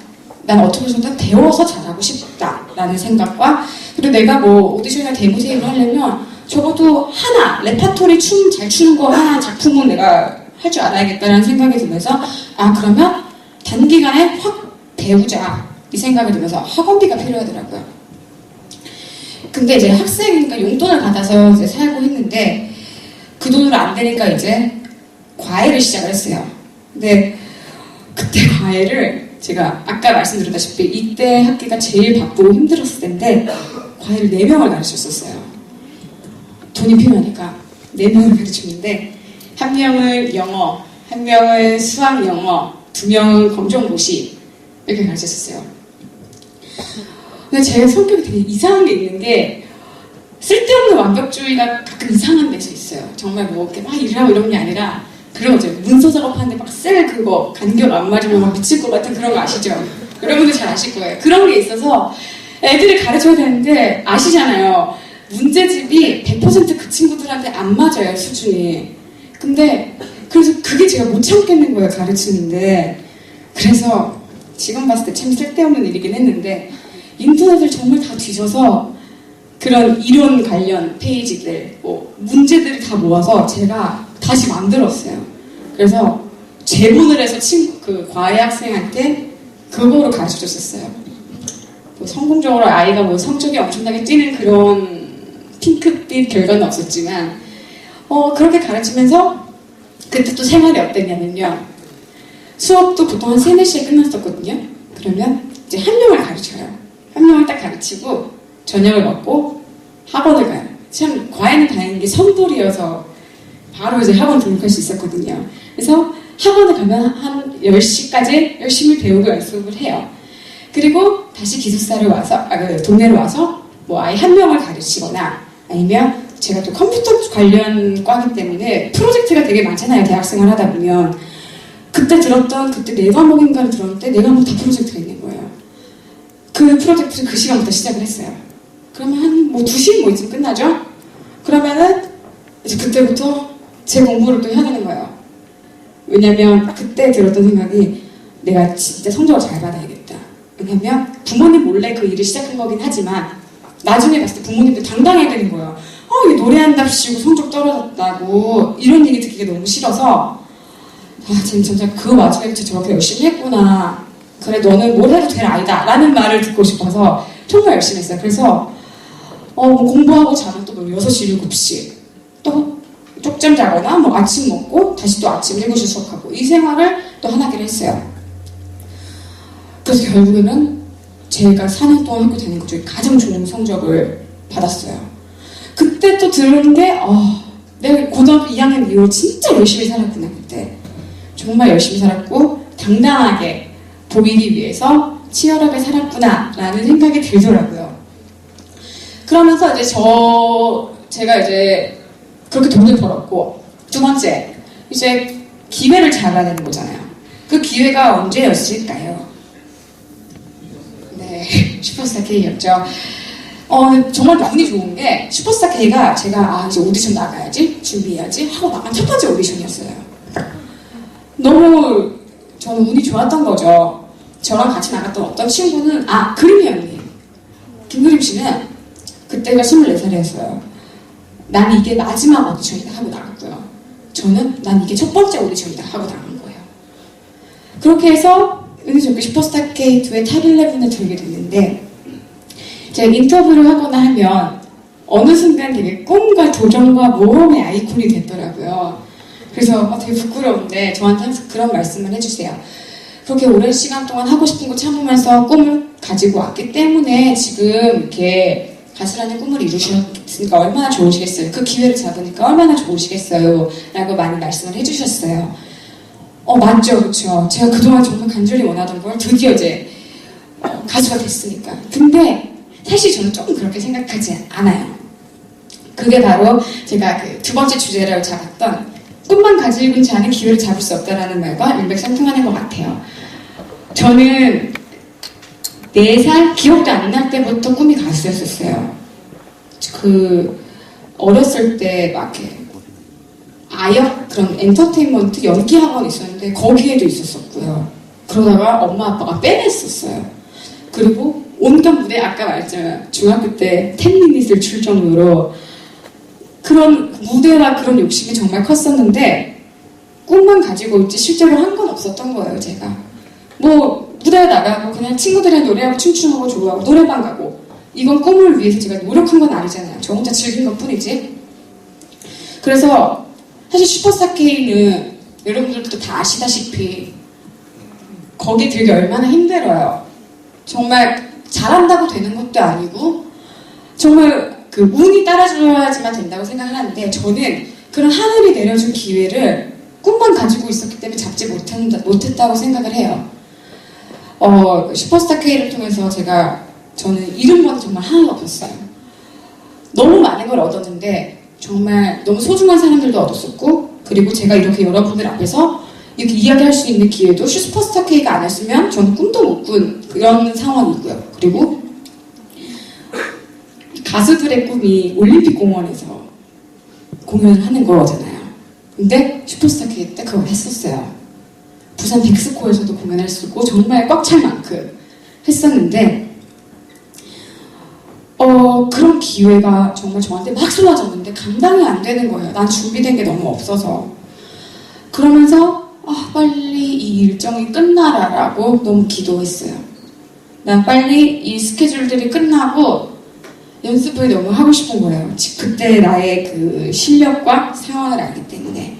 A: 난 어떻게 해서든 배워서 잘하고 싶다라는 생각과 그리고 내가 뭐 오디션이나 데모 테이프를 하려면 적어도 하나 레파토리 춤 잘 추는 거 하나 작품은 내가 할 줄 알아야겠다라는 생각이 들면서 그러면 단기간에 확 배우자 이 생각이 들면서 학원비가 필요하더라고요. 근데 이제 학생이니까 용돈을 받아서 이제 살고 했는데 그 돈으로 안 되니까 이제 과외를 시작을 했어요. 근데 그때 과외를 제가 아까 말씀드렸다시피 이때 학기가 제일 바쁘고 힘들었을 텐데 과외를 4명을 가르쳤었어요. 돈이 필요하니까 4명을 가르쳤는데 한 명은 영어, 한 명은 수학 영어, 2명은 검정고시 이렇게 가르쳤었어요. 근데 제 성격이 되게 이상한 게 있는 게 쓸데없는 완벽주의가 가끔 이상한 데서 있어요. 정말 뭐 이렇게 막 일하고 이런 게 아니라 그런 거죠. 문서 작업하는데 막 셀 그거 간격 안 맞으면 막 미칠 것 같은 그런 거 아시죠? 여러분들 잘 아실 거예요. 그런 게 있어서 애들을 가르쳐야 되는데 아시잖아요. 문제집이 100% 그 친구들한테 안 맞아요, 수준이. 근데 그래서 그게 제가 못 참겠는 거예요, 가르치는데. 그래서 지금 봤을 때 참 쓸데없는 일이긴 했는데 인터넷을 정말 다 뒤져서 그런 이론 관련 페이지들, 뭐 문제들을 다 모아서 제가 다시 만들었어요. 그래서 제본을 해서 그 과외 학생한테 그거로 가르쳐줬었어요. 뭐 성공적으로 아이가 뭐 성적이 엄청나게 뛰는 그런 핑크빛 결과는 없었지만 그렇게 가르치면서 그때 또 생활이 어땠냐면요. 수업도 보통 한 3, 4시에 끝났었거든요. 그러면 이제 한 명을 가르쳐요. 한 명을 딱 가르치고 저녁을 먹고 학원을 가요. 참 과외는 다행인 게 선불이어서 바로 이제 학원 등록할 수 있었거든요. 그래서 학원을 가면 한 10시까지 열심히 배우고 연습을 해요. 그리고 다시 기숙사를 와서 그 동네로 와서 뭐 아이 한 명을 가르치거나 아니면 제가 또 컴퓨터 관련 과기 때문에 프로젝트가 되게 많잖아요. 대학생활 하다 보면 그때 4과목인가를 들었는데 4과목 다 프로젝트가 있는 거예요. 그 프로젝트를 그 시간부터 시작을 했어요. 그러면 한 뭐 2시 뭐 이쯤 끝나죠? 그러면은 이제 그때부터 제 공부를 또 해야 되는 거예요. 왜냐면 그때 들었던 생각이 내가 진짜 성적을 잘 받아야겠다. 왜냐면 부모님 몰래 그 일을 시작한 거긴 하지만 나중에 봤을 때 부모님도 당당해야 되는 거예요. 이 노래한답시고 성적 떨어졌다고 이런 얘기 듣기가 너무 싫어서 쟤는 진짜 그 와중에 저렇게 열심히 했구나 그래 너는 뭘 해도 될 아이다 라는 말을 듣고 싶어서 정말 열심히 했어요. 그래서 뭐 공부하고 자면 또뭐 6시, 7시 또 쪽잠 자거나 뭐 아침 먹고 다시 또 아침 7시 수업하고 이 생활을 또 하나기를 했어요. 그래서 결국에는 제가 4년 동안 학교 다닌 것 중에 가장 좋은 성적을 받았어요. 그때 또 들은 게 내가 고등학교 2학년 이후로 진짜 열심히 살았구나. 그때 정말 열심히 살았고 당당하게 보이기 위해서 치열하게 살았구나 라는 생각이 들더라고요. 그러면서 이제 제가 이제 그렇게 돈을 벌었고 두 번째 이제 기회를 잡아야 되는 거잖아요. 그 기회가 언제였을까요? 네, 슈퍼스타 K였죠. 정말 운이 좋은 게 슈퍼스타 K가 제가 이제 오디션 나가야지 준비해야지 하고 나간 첫 번째 오디션이었어요. 너무 저는 운이 좋았던 거죠. 저랑 같이 나갔던 어떤 친구는 그림이 언니 김그림 씨는 그때가 24살이었어요. 난 이게 마지막 오디션이다 하고 나갔고요. 저는 난 이게 첫 번째 오디션이다 하고 나간 거예요. 그렇게 해서 운이 좋게 슈퍼스타 K2의 탑 11에 들게 됐는데 제가 인터뷰를 하거나 하면 어느 순간 되게 꿈과 도전과 모험의 아이콘이 됐더라고요. 그래서 되게 부끄러운데 저한테 항상 그런 말씀을 해주세요. 그렇게 오랜 시간 동안 하고 싶은 거 참으면서 꿈을 가지고 왔기 때문에 지금 이렇게 가수라는 꿈을 이루셨으니까 얼마나 좋으시겠어요. 그 기회를 잡으니까 얼마나 좋으시겠어요. 라고 많이 말씀을 해주셨어요. 맞죠, 그쵸. 제가 그동안 정말 간절히 원하던 걸 드디어 이제 가수가 됐으니까. 근데 사실 저는 조금 그렇게 생각하지 않아요. 그게 바로 제가 그 두 번째 주제를 잡았던 꿈만 가지고 있지 않은 기회를 잡을 수 없다라는 말과 일맥상통하는 것 같아요. 저는 4살 기억도 안 날 때부터 꿈이 가수였었어요. 어렸을 때 막 이렇게 아역 그런 엔터테인먼트 연기 학원 있었는데 거기에도 있었었고요. 그러다가 엄마 아빠가 빼냈었어요. 그리고 온갖 무대 아까 말했잖아요. 중학교 때 10미닛을 출 정도로 그런 무대와 그런 욕심이 정말 컸었는데 꿈만 가지고 있지 실제로 한 건 없었던 거예요. 제가 뭐 무대에 나가고 그냥 친구들이랑 노래하고 춤추는 거 좋아하고 노래방 가고 이건 꿈을 위해서 제가 노력한 건 아니잖아요. 저 혼자 즐긴 것 뿐이지. 그래서 사실 슈퍼스타 K는 여러분들도 다 아시다시피 거기 들기 얼마나 힘들어요. 정말 잘한다고 되는 것도 아니고 정말 그 운이 따라줘야지만 된다고 생각을 하는데 저는 그런 하늘이 내려준 기회를 꿈만 가지고 있었기 때문에 잡지 못했다고 생각을 해요. 슈퍼스타 K를 통해서 저는 잃은 건 정말 하나도 없었어요. 너무 많은 걸 얻었는데 정말 너무 소중한 사람들도 얻었었고 그리고 제가 이렇게 여러분들 앞에서 이렇게 이야기할 수 있는 기회도 슈퍼스타 K가 아니었으면 저는 꿈도 못 꾼 그런 상황이고요. 그리고 가수들의 꿈이 올림픽 공원에서 공연을 하는 거잖아요. 근데 슈퍼스타 K 때 그걸 했었어요. 부산 백스코에서도 공연을 쓰고 정말 꽉 찰 만큼 했었는데 그런 기회가 정말 저한테 막 쏟아졌는데 감당이 안 되는 거예요. 난 준비된 게 너무 없어서. 그러면서 빨리 이 일정이 끝나라라고 너무 기도했어요. 난 빨리 이 스케줄들이 끝나고 연습을 너무 하고 싶은 거예요. 그때 나의 그 실력과 상황을 알기 때문에.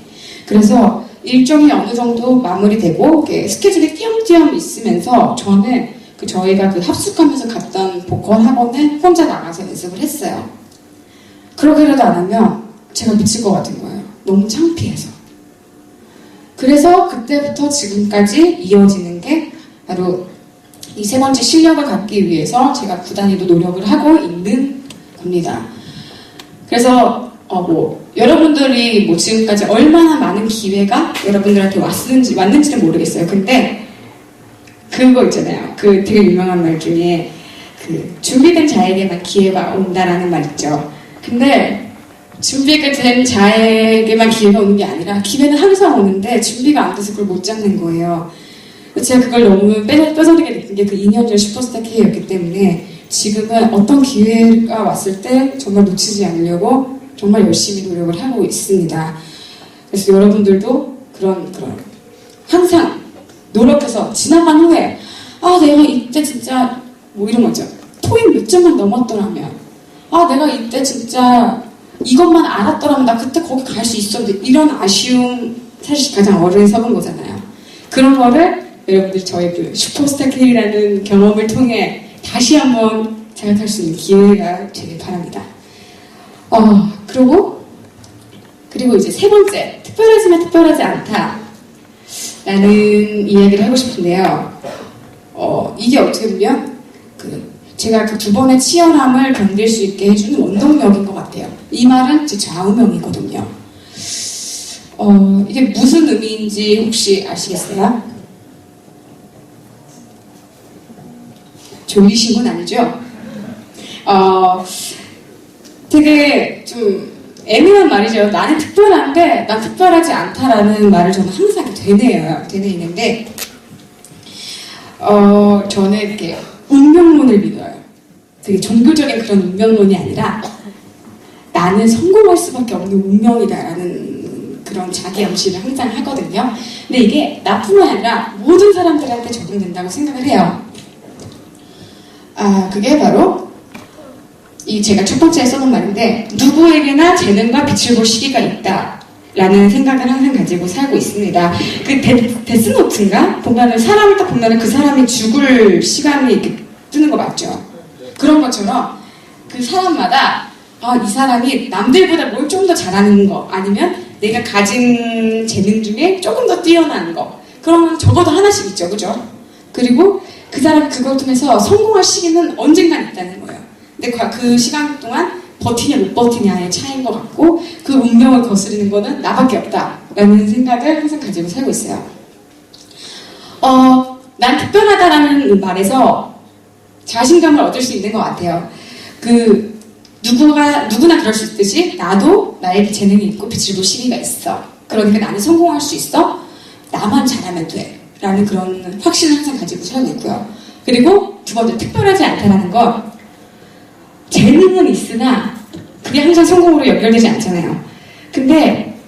A: 그래서 일정이 어느 정도 마무리되고 스케줄이 띄엄띄엄 있으면서 저는 저희가 합숙하면서 갔던 보컬 학원에 혼자 나가서 연습을 했어요. 그러기라도 안 하면 제가 미칠 것 같은 거예요. 너무 창피해서. 그래서 그때부터 지금까지 이어지는 게 바로 이 세 번째 실력을 갖기 위해서 제가 부단히도 노력을 하고 있는 겁니다. 그래서 여러분들이 지금까지 얼마나 많은 기회가 여러분들한테 왔는지는 모르겠어요. 근데 그거 있잖아요. 되게 유명한 말 중에 준비된 자에게만 기회가 온다라는 말 있죠. 근데 준비가 된 자에게만 기회가 오는 게 아니라 기회는 항상 오는데 준비가 안 돼서 그걸 못 잡는 거예요. 제가 그걸 너무 뼈저리게 느낀 게 2년 전 슈퍼스타 K였기 때문에 지금은 어떤 기회가 왔을 때 정말 놓치지 않으려고 정말 열심히 노력을 하고 있습니다. 그래서 여러분들도 그런 항상 노력해서 지나간 후에 아, 내가 이때 진짜, 뭐 이런 거죠. 토익 몇 점만 넘었더라면. 아, 내가 이때 진짜 이것만 알았더라면 나 그때 거기 갈 수 있었는데. 이런 아쉬움, 사실 가장 어른이 서본 거잖아요. 그런 거를 여러분들 저의 그 슈퍼스타 K라는 경험을 통해 다시 한번 자각할 수 있는 기회가 되길 바랍니다. 그리고 이제 세 번째, 특별하지만 특별하지 않다. 라는 이야기를 하고 싶은데요. 이게 어떻게 보면, 제가 그 두 번의 치열함을 견딜 수 있게 해주는 원동력인 것 같아요. 이 말은 제 좌우명이거든요. 이게 무슨 의미인지 혹시 아시겠어요? 졸리신 건 아니죠? 되게 좀 애매한 말이죠. 나는 특별한데 난 특별하지 않다라는 말을 저는 항상 되뇌이는데 저는 이렇게 운명론을 믿어요. 되게 종교적인 그런 운명론이 아니라 나는 성공할 수밖에 없는 운명이다라는 그런 자기 암시를 항상 하거든요. 근데 이게 나뿐만 아니라 모든 사람들한테 적용된다고 생각을 해요. 그게 바로 제가 첫 번째에 써놓은 말인데, 누구에게나 재능과 빛을 볼 시기가 있다 라는 생각을 항상 가지고 살고 있습니다. 그 데스노트인가? 보면은 사람을 딱 보면은 그 사람이 죽을 시간이 이렇게 뜨는 거 맞죠? 그런 것처럼 그 사람마다 이 사람이 남들보다 뭘 좀 더 잘하는 거, 아니면 내가 가진 재능 중에 조금 더 뛰어난 거, 그러면 적어도 하나씩 있죠, 그죠? 그리고 그 사람 그걸 통해서 성공할 시기는 언젠간 있다는 거예요. 근데 그 시간 동안 버티냐 못 버티냐의 차이인 것 같고, 그 운명을 거스르는 거는 나밖에 없다라는 생각을 항상 가지고 살고 있어요. 난 특별하다라는 말에서 자신감을 얻을 수 있는 것 같아요. 누구나 그럴 수 있듯이 나도 나에게 재능이 있고 빛을 볼 시기가 있어. 그러니까 나는 성공할 수 있어. 나만 잘하면 돼. 라는 그런 확신을 항상 가지고 살고 있고요. 그리고 두 번째, 특별하지 않다라는 건 재능은 있으나 그게 항상 성공으로 연결되지 않잖아요. 근데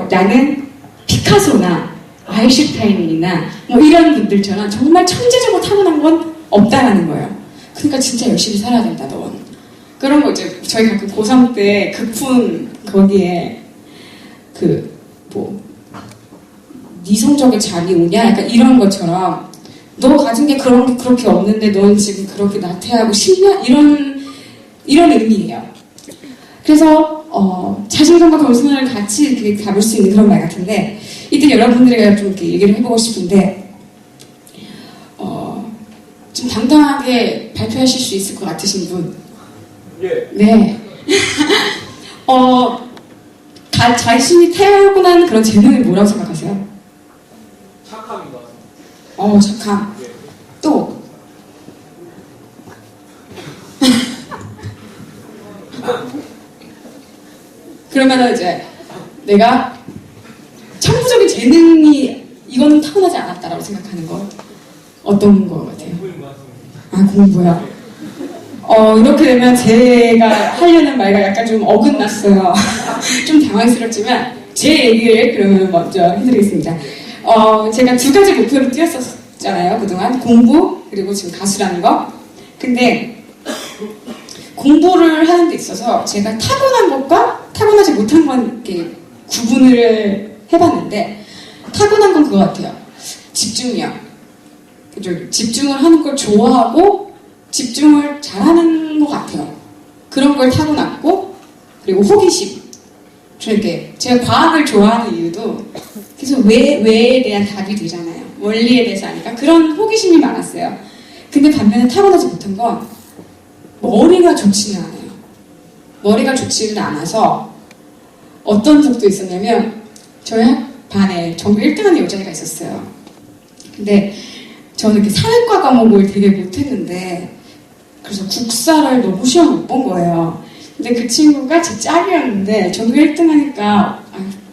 A: 나는 피카소나 아인슈타인이나 뭐 이런 분들처럼 정말 천재적으로 타고난 건 없다라는 거예요. 그러니까 진짜 열심히 살아야 된다, 넌. 그런 거 이제 저희 가끔 고3 때 극훈 거기에 네 성적에 잘이 오냐? 약간 이런 것처럼 너 가진 게 그렇게 없는데 넌 지금 그렇게 나태하고 싶냐? 이런 의미예요. 그래서 자신감과 겸손을 같이 이렇게 다룰 수 있는 그런 말 같은데, 이때 여러분들에게 좀 이렇게 얘기를 해보고 싶은데, 좀 당당하게 발표하실 수 있을 것 같으신 분?
B: 예.
A: 네. 자신이 타고난 그런 재능이 뭐라고 생각하세요?
B: 착함인 것 같습니다.
A: 착함.
B: 예.
A: 또? 그러면은 이제 내가 천부적인 재능이 이거는 타고나지 않았다라고 생각하는 거 어떤 거 같아요?
B: 공부인 것 같습니다.
A: 공부요? 이렇게 되면 제가 하려는 말과 약간 좀 어긋났어요. 좀 당황스럽지만 제 얘기를 그러면 먼저 해드리겠습니다. 제가 두 가지 목표를 띄웠었잖아요, 그동안. 공부, 그리고 지금 가수라는 거. 근데 공부를 하는 데 있어서 제가 타고난 것과 타고나지 못한 건 이렇게 구분을 해봤는데, 타고난 건 그거 같아요. 집중력. 그죠? 집중을 하는 걸 좋아하고 집중을 잘하는 것 같아요. 그런 걸 타고났고, 그리고 호기심. 제가 과학을 좋아하는 이유도 계속 왜에 대한 답이 되잖아요. 원리에 대해서 하니까 그런 호기심이 많았어요. 근데 반면에 타고나지 못한 건 머리가 좋지는 않아요. 머리가 좋지는 않아서 어떤 적도 있었냐면, 저희 반에 전교 1등하는 여자애가 있었어요. 근데 저는 이렇게 사회과 과목을 되게 못했는데, 그래서 국사를 너무 시험 못 본 거예요. 근데 그 친구가 제 짝이었는데 전교 1등 하니까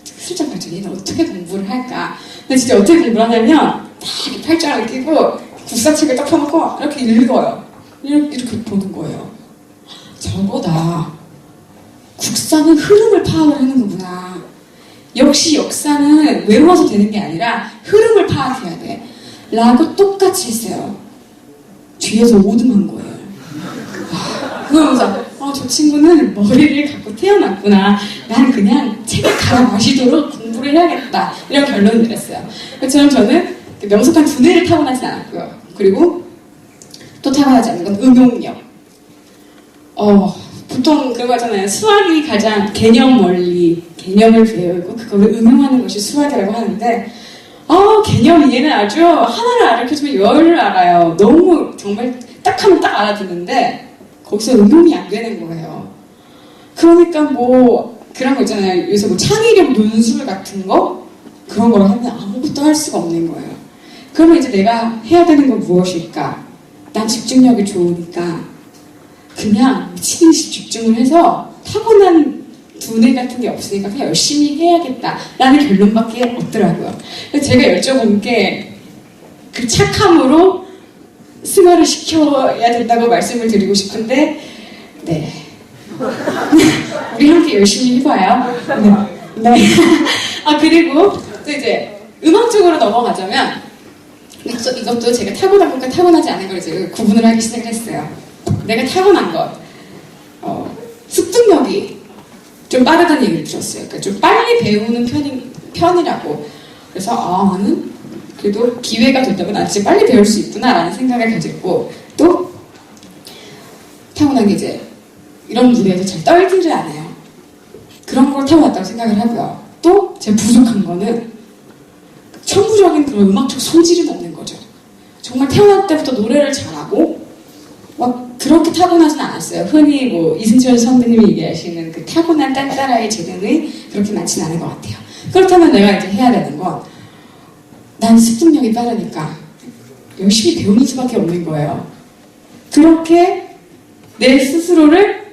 A: 슬쩍 봤더니 얘는 어떻게 공부를 할까. 근데 진짜 어떻게 공부를 하냐면 딱 이렇게 팔짱을 끼고 국사책을 딱 펴놓고 이렇게 읽어요. 이렇게 보는 거예요. 저거다. 국사는 흐름을 파악을 하는 거구나. 역시 역사는 외워서 되는 게 아니라 흐름을 파악해야 돼. 라고 똑같이 했어요. 뒤에서 오dum한 거예요. 그러면서 저 친구는 머리를 갖고 태어났구나. 난 그냥 책을 갈아 마시도록 공부를 해야겠다. 이런 결론을 내렸어요. 그처럼 저는 명석한 두뇌를 타고나지 않았고요. 그리고 또 타고나지 않는 건 응용력. 보통 그런 거 하잖아요. 수학이 가장 개념 원리, 개념을 배우고 그거를 응용하는 것이 수학이라고 하는데 개념 이해는 아주 하나를 알려주면 열을 알아요. 너무 정말 딱 하면 딱 알아듣는데 거기서 응용이 안 되는 거예요. 그러니까 뭐 그런 거 있잖아요. 요새 뭐 창의력 논술 같은 거 그런 걸 하면 아무것도 할 수가 없는 거예요. 그러면 이제 내가 해야 되는 건 무엇일까? 난 집중력이 좋으니까 그냥 미친 듯이 집중을 해서 타고난 두뇌 같은 게 없으니까 그냥 열심히 해야겠다라는 결론밖에 없더라고요. 그래서 제가 여쭤본 게 그 착함으로 승화를 시켜야 된다고 말씀을 드리고 싶은데 네. 우리 함께 열심히 해봐요. 네. 그리고 또 이제 음악 쪽으로 넘어가자면 이것도 제가 타고난 것과 타고나지 않은 걸 이제 구분을 하기 시작을 했어요. 내가 타고난 것 습득력이 좀 빠르다는 얘기를 들었어요. 그러니까 좀 빨리 배우는 편이라고. 그래서 나는 그래도 기회가 된다면 난 진짜 빨리 배울 수 있구나라는 생각을 가졌고 또 타고난 게 이제 이런 무대에서 잘 떨지를 않아요. 그런 걸 타고났다고 생각을 하고요. 또 제가 부족한 거는 천부적인 그런 음악적 소질은 없는 거죠. 정말 태어날 때부터 노래를 잘하고 막 그렇게 타고나진 않았어요. 흔히 뭐 이승철 선배님이 얘기하시는 그 타고난 딴따라의 재능이 그렇게 많지는 않은 것 같아요. 그렇다면 내가 이제 해야 되는 건 난 습득력이 빠르니까 열심히 배우는 수밖에 없는 거예요. 그렇게 내 스스로를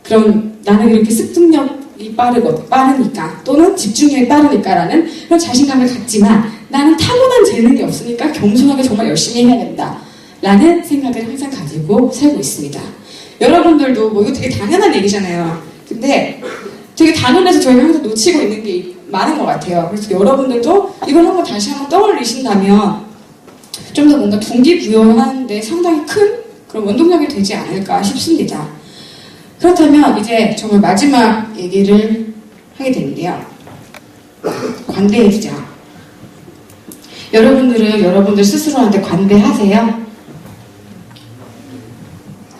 A: 그럼 나는 이렇게 습득력이 빠르니까 또는 집중력이 빠르니까라는 그런 자신감을 갖지만 나는 타고난 재능이 없으니까 겸손하게 정말 열심히 해야 된다 라는 생각을 항상 가지고 살고 있습니다. 여러분들도 뭐 이거 되게 당연한 얘기잖아요. 근데 되게 당연해서 저희가 항상 놓치고 있는 게 많은 것 같아요. 그래서 여러분들도 이걸 한번 다시 한번 떠올리신다면 좀 더 뭔가 동기부여하는데 상당히 큰 그런 원동력이 되지 않을까 싶습니다. 그렇다면 이제 정말 마지막 얘기를 하게 되는데요. 관대해지자. 여러분들은 여러분들 스스로한테 관대하세요?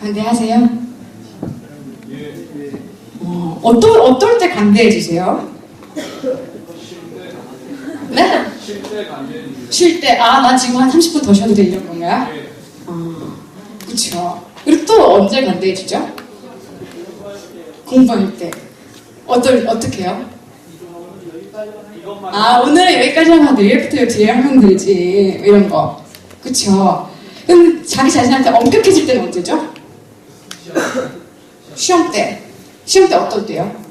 A: 관대하세요? 어떨 때 관대해지세요? 네? 쉴 때, 나 지금 한 30분 더 쉬어도 돼, 이런 건가요? 그쵸. 그리고 또 언제 관대해지죠? 공부할 때. 어떻게 해요? 오늘은 여기까지 하면 내일부터 뒤에 하면 되지. 이런 거. 그쵸. 그럼 자기 자신한테 엄격해질 때는 언제죠? 시험 때. 시험 때 어떨 때요?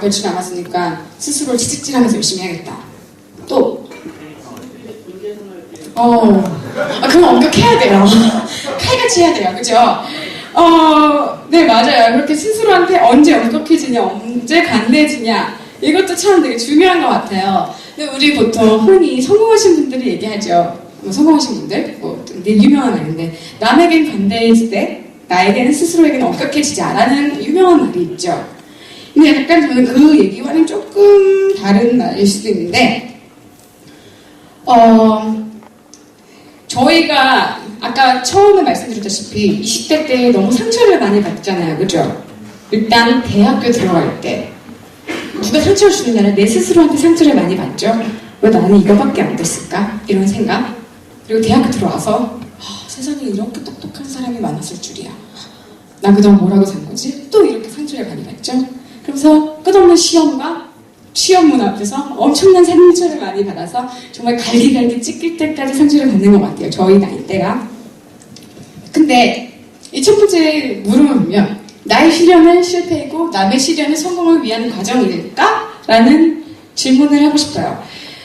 A: 며칠 남았으니까 스스로를 채찍질하면서 열심히 해야겠다. 또 그럼 엄격해야 돼요. 칼같이 해야 돼요. 그죠? 네, 맞아요. 그렇게 스스로한테 언제 엄격해지냐, 언제 관대해지냐, 이것도 참 되게 중요한 것 같아요. 근데 우리 보통 흔히 성공하신 분들이 얘기하죠. 성공하신 분들, 되게 유명한 말인데, 남에겐 관대해지되 나에게는 스스로에게는 엄격해지자라는 유명한 말이 있죠. 근데 약간 저는 그 얘기와는 조금 다른 말일 수도 있는데, 저희가 아까 처음에 말씀드렸다시피 20대 때 너무 상처를 많이 받잖아요. 그죠? 일단 대학교 들어갈 때 누가 상처를 주느냐는 내 스스로한테 상처를 많이 받죠. 왜 나는 이거밖에 안 됐을까? 이런 생각. 그리고 대학교 들어와서 세상에 이렇게 똑똑한 사람이 많았을 줄이야. 난 그동안 뭐라고 산 거지? 또 이렇게 상처를 많이 받죠. 그래서 끝없는 시험문 앞에서 엄청난 상처를 많이 받아서 정말 갈기갈기 찢길 때까지 상처를 받는 것 같아요. 저희 나이 때가. 근데 이 첫 번째 물음을 보면 나의 시련은 실패이고 남의 시련은 성공을 위한 과정일까? 라는 질문을 하고 싶어요.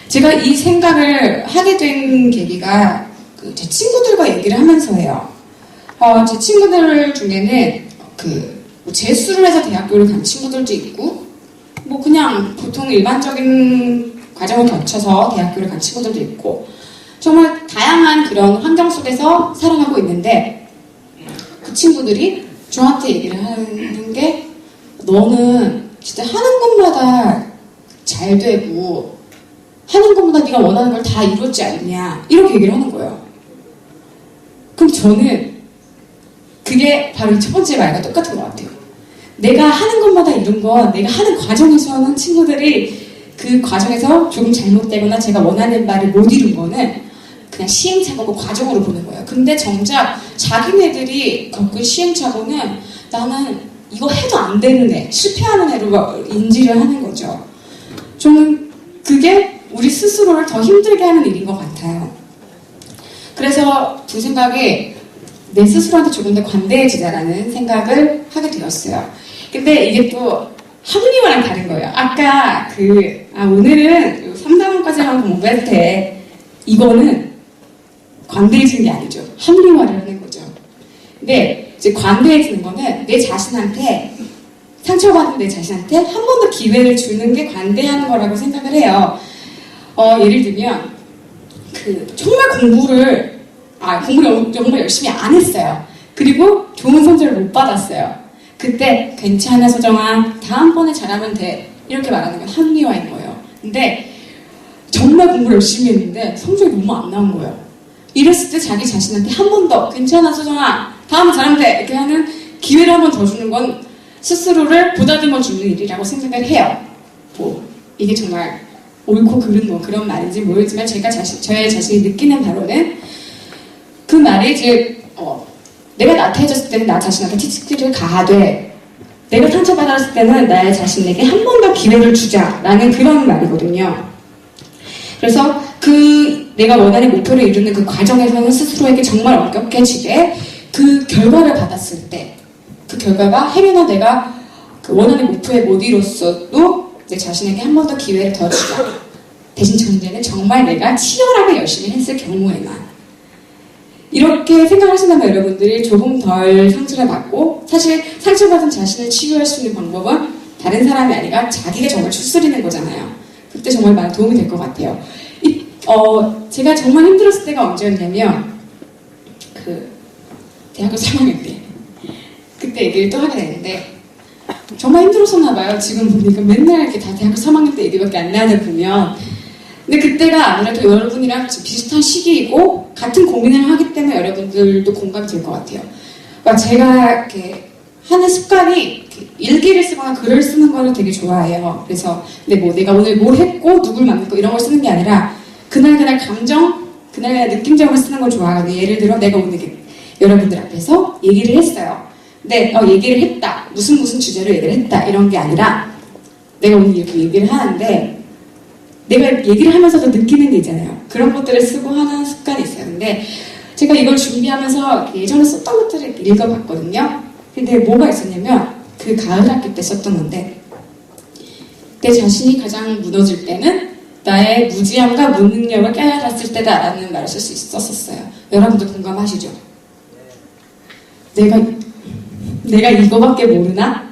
A: 제가 이 생각을 하게 된 계기가 제 친구들과 얘기를 하면서예요. 제 친구들 중에는 재수를 해서 대학교를 간 친구들도 있고 그냥 보통 일반적인 과정을 거쳐서 대학교를 간 친구들도 있고 정말 다양한 그런 환경 속에서 살아가고 있는데 그 친구들이 저한테 얘기를 하는 게 너는 진짜 하는 것마다 잘 되고 하는 것마다 네가 원하는 걸 다 이루지 않냐 이렇게 얘기를 하는 거예요. 그럼 저는 그게 바로 첫 번째 말과 똑같은 것 같아요. 내가 하는 것마다 이룬 건 내가 하는 과정에서는 친구들이 그 과정에서 조금 잘못되거나 제가 원하는 바를 못 이룬 거는 그냥 시행착오고 과정으로 보는 거예요. 근데 정작 자기네들이 겪은 시행착오는 나는 이거 해도 안 되는 애, 실패하는 애로 인지를 하는 거죠. 저는 그게 우리 스스로를 더 힘들게 하는 일인 것 같아요. 그래서 두 생각에 내 스스로한테 조금 더 관대해지자라는 생각을 하게 되었어요. 근데 이게 또 합리화랑 다른 거예요. 아까 오늘은 3단원까지만 공부할 때 이거는 관대해지는 게 아니죠. 합리화를 하는 거죠. 근데 이제 관대해지는 거는 내 자신한테 상처받은 내 자신한테 한 번 더 기회를 주는 게 관대하는 거라고 생각을 해요. 예를 들면 정말 공부를 정말 열심히 안 했어요. 그리고 좋은 성적을 못 받았어요. 그때 괜찮아 서정아 다음번에 잘하면 돼 이렇게 말하는 건 합리화인 거예요. 근데 정말 공부를 열심히 했는데 성적이 너무 안 나온 거예요. 이랬을 때 자기 자신한테 한 번 더 괜찮아 서정아 다음에 잘하면 돼 이렇게 하는 기회를 한 번 더 주는 건 스스로를 보다듬어 주는 일이라고 생각을 해요. 이게 정말 옳고 그른 그런 말인지 모르지만 저의 자신이 느끼는 바로는 그 말이 이제 내가 나태해졌을 때는 나 자신한테 티치를 가하되 내가 상처받았을 때는 나의 자신에게 한 번 더 기회를 주자라는 그런 말이거든요. 그래서 내가 원하는 목표를 이루는 그 과정에서는 스스로에게 정말 엄격해지되 그 결과를 받았을 때 그 결과가 행여나 내가 원하는 목표에 못 이뤘어도 내 자신에게 한 번 더 기회를 더 주자. 대신 전제는 정말 내가 치열하게 열심히 했을 경우에만. 이렇게 생각하신다면 여러분들이 조금 덜 상처를 받고 사실 상처받은 자신을 치유할 수 있는 방법은 다른 사람이 아니라 자기가 정말 추스리는 거잖아요. 그때 정말 많이 도움이 될 것 같아요. 제가 정말 힘들었을 때가 언제였냐면 대학교 3학년 때 그때 얘기를 또 하게 되는데 정말 힘들었었나 봐요. 지금 보니까 맨날 이렇게 다 대학교 3학년 때 얘기밖에 안 나는 보면 근데 그때가 아무래도 여러분이랑 비슷한 시기이고 같은 고민을 하기 때문에 여러분들도 공감이 될 것 같아요. 그러니까 제가 이렇게 하는 습관이 일기를 쓰거나 글을 쓰는 거를 되게 좋아해요. 그래서 근데 내가 오늘 뭘 했고 누굴 만났고 이런 걸 쓰는 게 아니라 그날 감정, 그날 느낌적으로 쓰는 걸 좋아하거든요. 예를 들어 내가 오늘 여러분들 앞에서 얘기를 했어요. 근데 얘기를 했다. 무슨 주제로 얘기를 했다. 이런 게 아니라 내가 오늘 이렇게 얘기를 하는데 내가 얘기를 하면서도 느끼는 게 있잖아요. 그런 것들을 쓰고 하는 습관이 있어요. 근데 제가 이걸 준비하면서 예전에 썼던 것들을 읽어봤거든요. 근데 뭐가 있었냐면 그 가을 학기 때 썼던 건데 내 자신이 가장 무너질 때는 나의 무지함과 무능력을 깨달았을 때다라는 말을 쓸 수 있었어요. 여러분도 공감하시죠? 내가 이거밖에 모르나?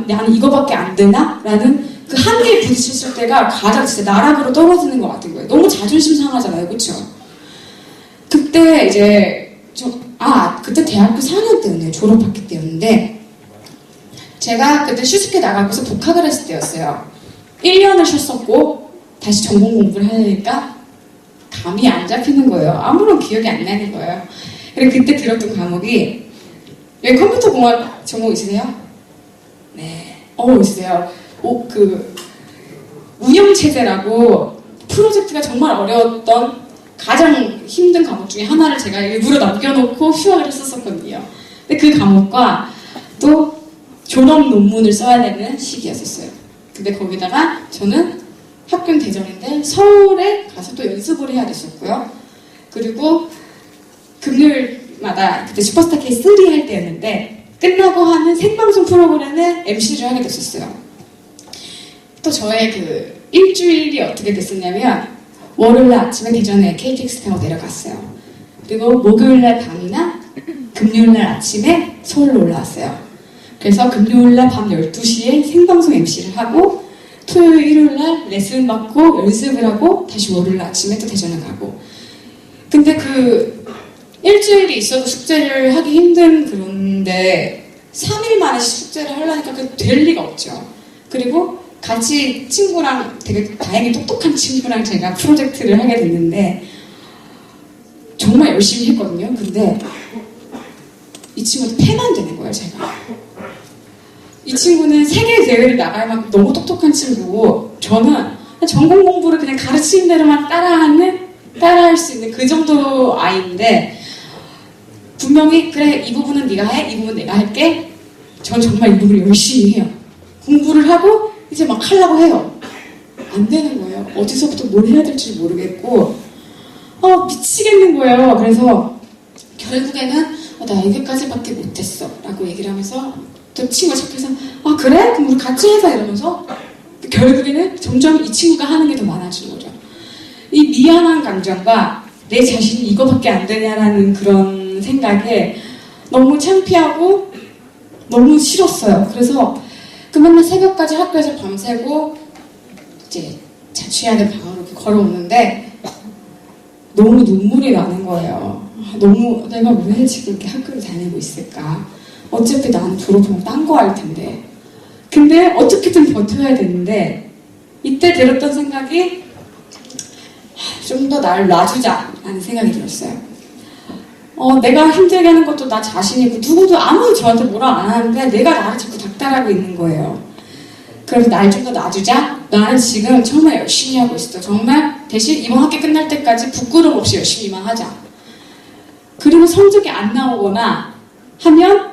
A: 나는 이거밖에 안 되나? 라는 그 한계에 부딪혔을 때가 가장 진짜 나락으로 떨어지는 것 같은 거예요. 너무 자존심 상하잖아요. 그쵸? 그때 이제 그때 대학교 4학년 때였네요. 졸업학기 때였는데 제가 그때 슈스케 나가고서 복학을 했을 때였어요. 1년을 쉬었었고 다시 전공 공부를 하려니까 감이 안 잡히는 거예요. 아무런 기억이 안 나는 거예요. 그리고 그때 들었던 과목이 여기 컴퓨터 공학 전공 있으세요? 네. 있으세요. 운영체제라고 프로젝트가 정말 어려웠던 가장 힘든 과목 중에 하나를 제가 일부러 남겨놓고 휴학을 했었거든요. 근데 그 과목과 또 졸업 논문을 써야 되는 시기였었어요. 근데 거기다가 저는 학교는 대전인데 서울에 가서 또 연습을 해야 됐었고요. 그리고 금요일마다 그때 슈퍼스타 K3 할 때였는데 끝나고 하는 생방송 프로그램에 MC를 하게 됐었어요. 또 저의 일주일이 어떻게 됐었냐면 월요일 아침에 대전에 KTX 타고 내려갔어요. 그리고 목요일날 밤이나 금요일날 아침에 서울로 올라왔어요. 그래서 금요일날 밤 12시에 생방송 MC를 하고 토요일, 일요일날 레슨 받고 연습을 하고 다시 월요일 아침에 또 대전을 가고 근데 그 일주일이 있어도 숙제를 하기 힘든 그런데 3일 만에 숙제를 하려니까 그 될 리가 없죠. 그리고 같이 친구랑 되게 다행히 똑똑한 친구랑 제가 프로젝트를 하게 됐는데 정말 열심히 했거든요. 근데 이 친구한테 패만 되는 거예요, 제가. 이 친구는 세계 대회를 나갈 만큼 너무 똑똑한 친구고 저는 전공 공부를 그냥 가르치는 대로만 따라할 수 있는 그 정도 아이인데 분명히 그래 이 부분은 네가 해, 이 부분은 내가 할게. 전 정말 이 부분을 열심히 해요. 공부를 하고 이제 막 하려고 해요. 안 되는 거예요. 어디서부터 뭘 해야 될지 모르겠고 미치겠는 거예요. 그래서 결국에는 나 여기까지밖에 못했어 라고 얘기를 하면서 또 친구가 착해서 그래? 그럼 우리 같이 해서 이러면서 결국에는 점점 이 친구가 하는 게 더 많아지는 거죠. 이 미안한 감정과 내 자신이 이거밖에 안 되냐라는 그런 생각에 너무 창피하고 너무 싫었어요. 그래서 그 맨날 새벽까지 학교에서 밤새고 이제 자취해야 될 방으로 이렇게 걸어오는데 너무 눈물이 나는 거예요. 너무 내가 왜 지금 이렇게 학교를 다니고 있을까? 어차피 나는 졸업하면 딴 거 할 텐데. 근데 어떻게든 버텨야 되는데 이때 들었던 생각이 좀 더 나를 놔주자라는 생각이 들었어요. 내가 힘들게 하는 것도 나 자신이고 누구도 아무도 저한테 뭐라 안 하는데 내가 나를 자꾸 닥달하고 있는 거예요. 그래서 날 좀 더 놔주자. 나는 지금 정말 열심히 하고 있어. 정말 대신 이번 학기 끝날 때까지 부끄럼 없이 열심히만 하자. 그리고 성적이 안 나오거나 하면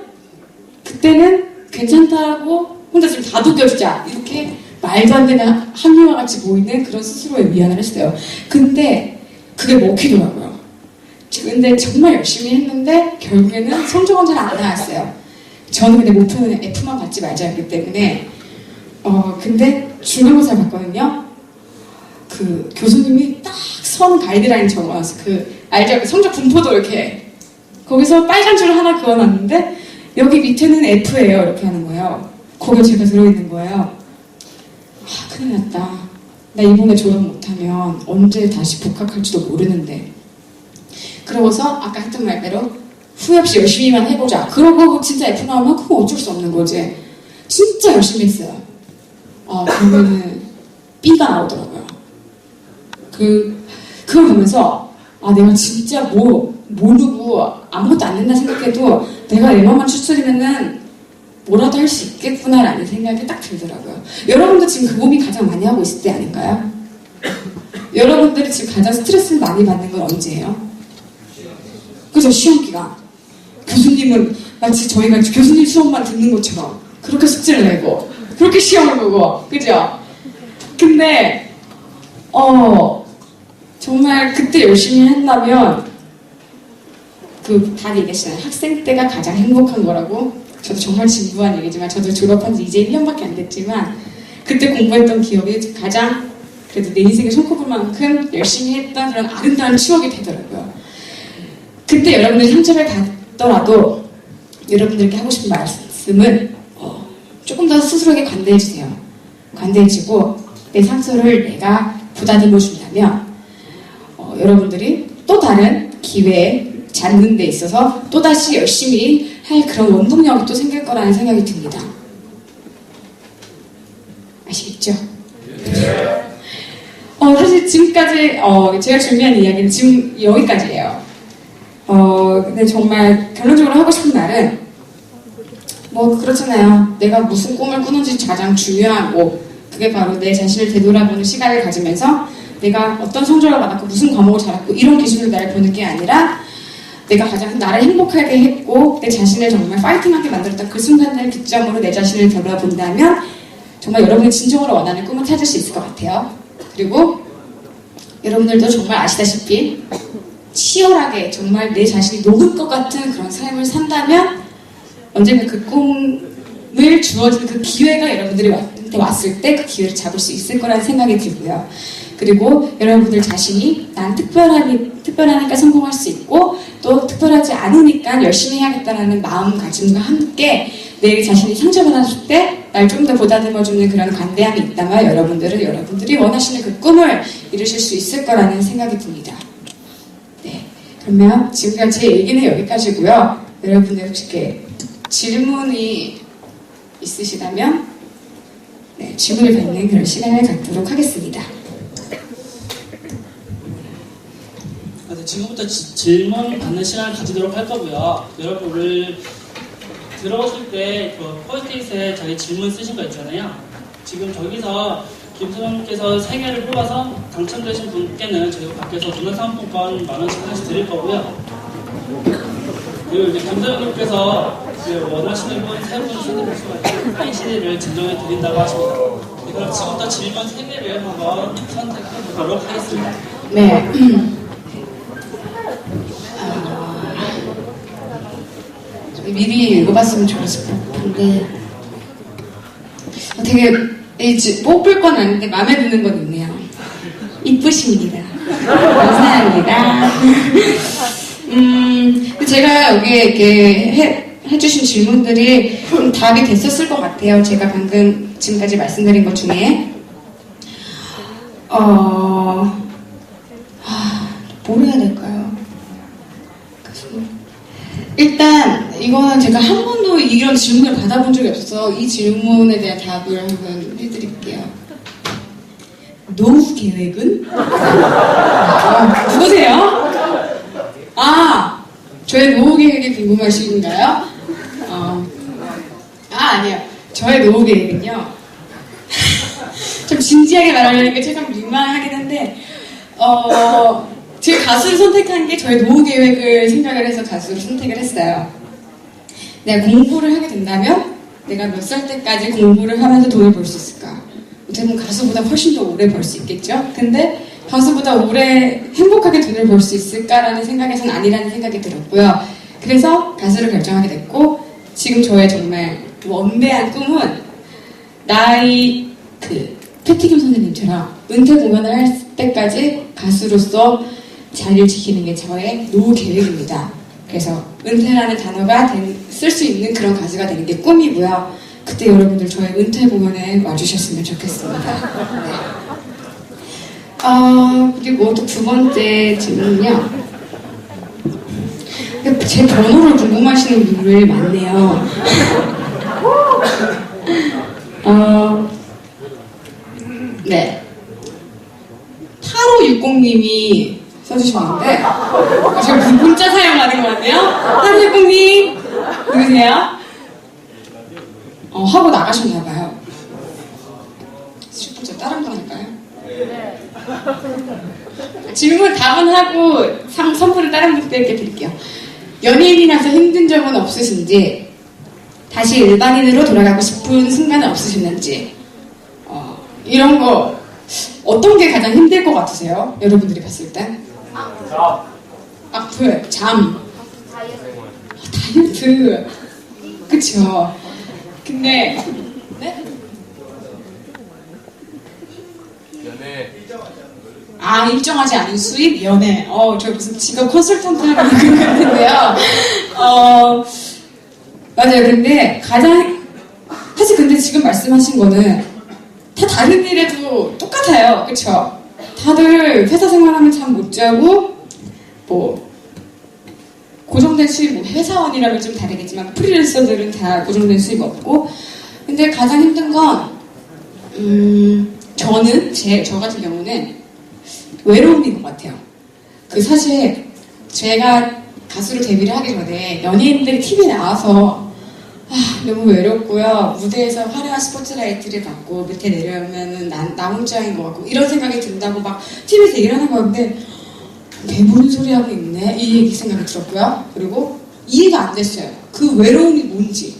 A: 그때는 괜찮다고 혼자 좀 다독여주자. 이렇게 말도 안 되는 합리와 같이 보이는 그런 스스로의 위안을 했어요. 근데 그게 먹히더라고요. 근데 정말 열심히 했는데 결국에는 성적은 잘 안 나왔어요. 저는 근데 목표는 F만 받지 말자였기 때문에 근데 중간고사를 봤거든요. 그 교수님이 딱 선 가이드라인 적어놨어. 알죠? 성적 분포도 이렇게 거기서 빨간 줄 하나 그어놨는데 여기 밑에는 F예요. 이렇게 하는 거예요. 거기에 제가 들어있는 거예요. 큰일 났다. 나 이번에 졸업 못하면 언제 다시 복학할지도 모르는데. 그러고서 아까 했던 말대로 후회 없이 열심히만 해보자. 그러고 진짜 F 나오면 그건 어쩔 수 없는 거지. 진짜 열심히 했어요. 그러면은 B가 나오더라고요. 그걸 보면서 내가 진짜 모르고 아무것도 안 된다 생각해도 내가 내 맘만 추스리면은 뭐라도 할 수 있겠구나라는 생각이 딱 들더라고요. 여러분도 지금 그 고민 가장 많이 하고 있을 때 아닌가요? 여러분들이 지금 가장 스트레스를 많이 받는 건 언제예요? 그죠? 시험 기간. 교수님은 마치 저희가 교수님 수업만 듣는 것처럼 그렇게 숙제를 내고 그렇게 시험을 보고 그죠? 근데 정말 그때 열심히 한다면 다 얘기했잖아요. 학생 때가 가장 행복한 거라고. 저도 정말 진부한 얘기지만 저도 졸업한 지 이제 1년밖에 안 됐지만 그때 공부했던 기억이 가장 그래도 내 인생에 손꼽을 만큼 열심히 했던 그런 아름다운 추억이 되더라고요. 그때 여러분들이 상처를 받더라도 여러분들께 하고 싶은 말씀은 조금 더 스스로에게 관대해주세요. 관대해지고 내 상처를 내가 보다듬어준다면 여러분들이 또 다른 기회에 잡는 데 있어서 또다시 열심히 할 그런 원동력이 또 생길 거라는 생각이 듭니다. 아시겠죠? 사실 지금까지 제가 준비한 이야기는 지금 여기까지예요. 근데 정말 결론적으로 하고 싶은 말은 그렇잖아요. 내가 무슨 꿈을 꾸는지 가장 중요하고 그게 바로 내 자신을 되돌아보는 시간을 가지면서 내가 어떤 성적을 받았고 무슨 과목을 잘했고 이런 기준으로 나를 보는 게 아니라 내가 가장 나를 행복하게 했고 내 자신을 정말 파이팅하게 만들었던 그 순간을 기점으로 내 자신을 돌아본다면 정말 여러분이 진정으로 원하는 꿈을 찾을 수 있을 것 같아요. 그리고 여러분들도 정말 아시다시피 치열하게 정말 내 자신이 녹을 것 같은 그런 삶을 산다면 언젠가 그 꿈을 주어진 그 기회가 여러분들한테 왔을 때 그 기회를 잡을 수 있을 거라는 생각이 들고요. 그리고 여러분들 자신이 난 특별하니까 성공할 수 있고 또 특별하지 않으니까 열심히 해야겠다라는 마음가짐과 함께 내 자신이 상처받았을 때 날 좀 더 보다듬어주는 그런 관대함이 있다면 여러분들이 원하시는 그 꿈을 이루실 수 있을 거라는 생각이 듭니다. 네. 그러면 지금까지 제 얘기는 여기까지고요. 여러분들 혹시 이렇게 질문이 있으시다면 네, 질문을 받는 그런 시간을 갖도록 하겠습니다.
C: 네, 지금부터 질문 받는 시간을 가지도록 할 거고요. 여러분 오늘 들어오실 때 그 포스트잇에 자기 질문 쓰신 거 있잖아요. 지금 저기서 김소장님께서 3개를 뽑아서 당첨되신 분께는 저희 밖에서 문화상품권 10,000원씩 하나씩 드릴 거고요. 그리고 이제 김소장님께서 원하시는 분 3분 CD 수가 있고 사인 CD를 증정해 드린다고 하십니다. 그럼 지금부터 질문 3개를 한번 선택해 보도록 하겠습니다.
A: 네. 미리 읽어봤으면 좋았을 것 같은데 되게 뽑을 건 아닌데 마음에 드는 건 있네요. 이쁘십니다. 감사합니다. 제가 여기에 이렇게 해주신 질문들이 좀 답이 됐었을 것 같아요. 제가 방금 지금까지 말씀드린 것 중에 뭘 해야 될까요? 일단 이거는 제가 한 번도 이런 질문을 받아본 적이 없어서 이 질문에 대한 답을 한번 해드릴게요. 노후 계획은? 누구세요? 저의 노후 계획이 궁금하신가요? 아니요. 저의 노후 계획은요. 좀 진지하게 말하려니까 제가 민망하긴 한데 제가 가수를 선택한 게 저의 노후 계획을 생각을 해서 가수를 선택을 했어요. 내가 공부를 하게 된다면 내가 몇 살 때까지 공부를 하면서 돈을 벌 수 있을까? 어떻게 보면 가수보다 훨씬 더 오래 벌 수 있겠죠? 근데 가수보다 오래 행복하게 돈을 벌 수 있을까라는 생각에서는 아니라는 생각이 들었고요. 그래서 가수를 결정하게 됐고 지금 저의 정말 원대한 꿈은 패티김 선생님처럼 은퇴 공연을 할 때까지 가수로서 자리를 지키는 게 저의 노후 계획입니다. 그래서 은퇴라는 단어가 쓸 수 있는 그런 가수가 되는 게 꿈이고요. 그때 여러분들 저의 은퇴 공연에 와주셨으면 좋겠습니다. 네. 그리고 또 두 번째 질문은요. 제 번호를 궁금하시는 분들이 많네요. 네. 8560님이 써주셨는데 제가 문자 사용하는 것 같네요. 8560님 누구세요? 하고 나가셨나봐요. 슈퍼챗 다른 거 할까요? 네. 질문 답은 하고 선물은 다른 분들께 드릴게요. 연예인이 나서 힘든 적은 없으신지, 다시 일반인으로 돌아가고 싶은 순간은 없으셨는지, 이런 거 어떤 게 가장 힘들 것 같으세요? 여러분들이 봤을 때? 악플, 잠, 다이어트, 그쵸? 근데 네? 연애. 일정하지 않은 수입? 연애. 저 무슨 직업 컨설턴트 하는 것 같은데요. 맞아요. 근데 사실 근데 지금 말씀하신 거는 다 다른 일에도 똑같아요. 그쵸? 다들 회사 생활하면 잠 못 자고, 고정된 수입, 회사원이라면 좀 다르겠지만, 프리랜서들은 다 고정된 수입 없고, 근데 가장 힘든 건, 저 같은 경우는 외로움인 것 같아요. 사실, 제가 가수로 데뷔를 하기 전에 연예인들이 TV에 나와서, 너무 외롭고요. 무대에서 화려한 스포트라이트를 받고 밑에 내려오면은 나 혼자인 것 같고 이런 생각이 든다고 막 TV에서 얘기를 하는 건데 배부른 소리 하고 있네 이 생각이 들었고요. 그리고 이해가 안 됐어요. 그 외로움이 뭔지.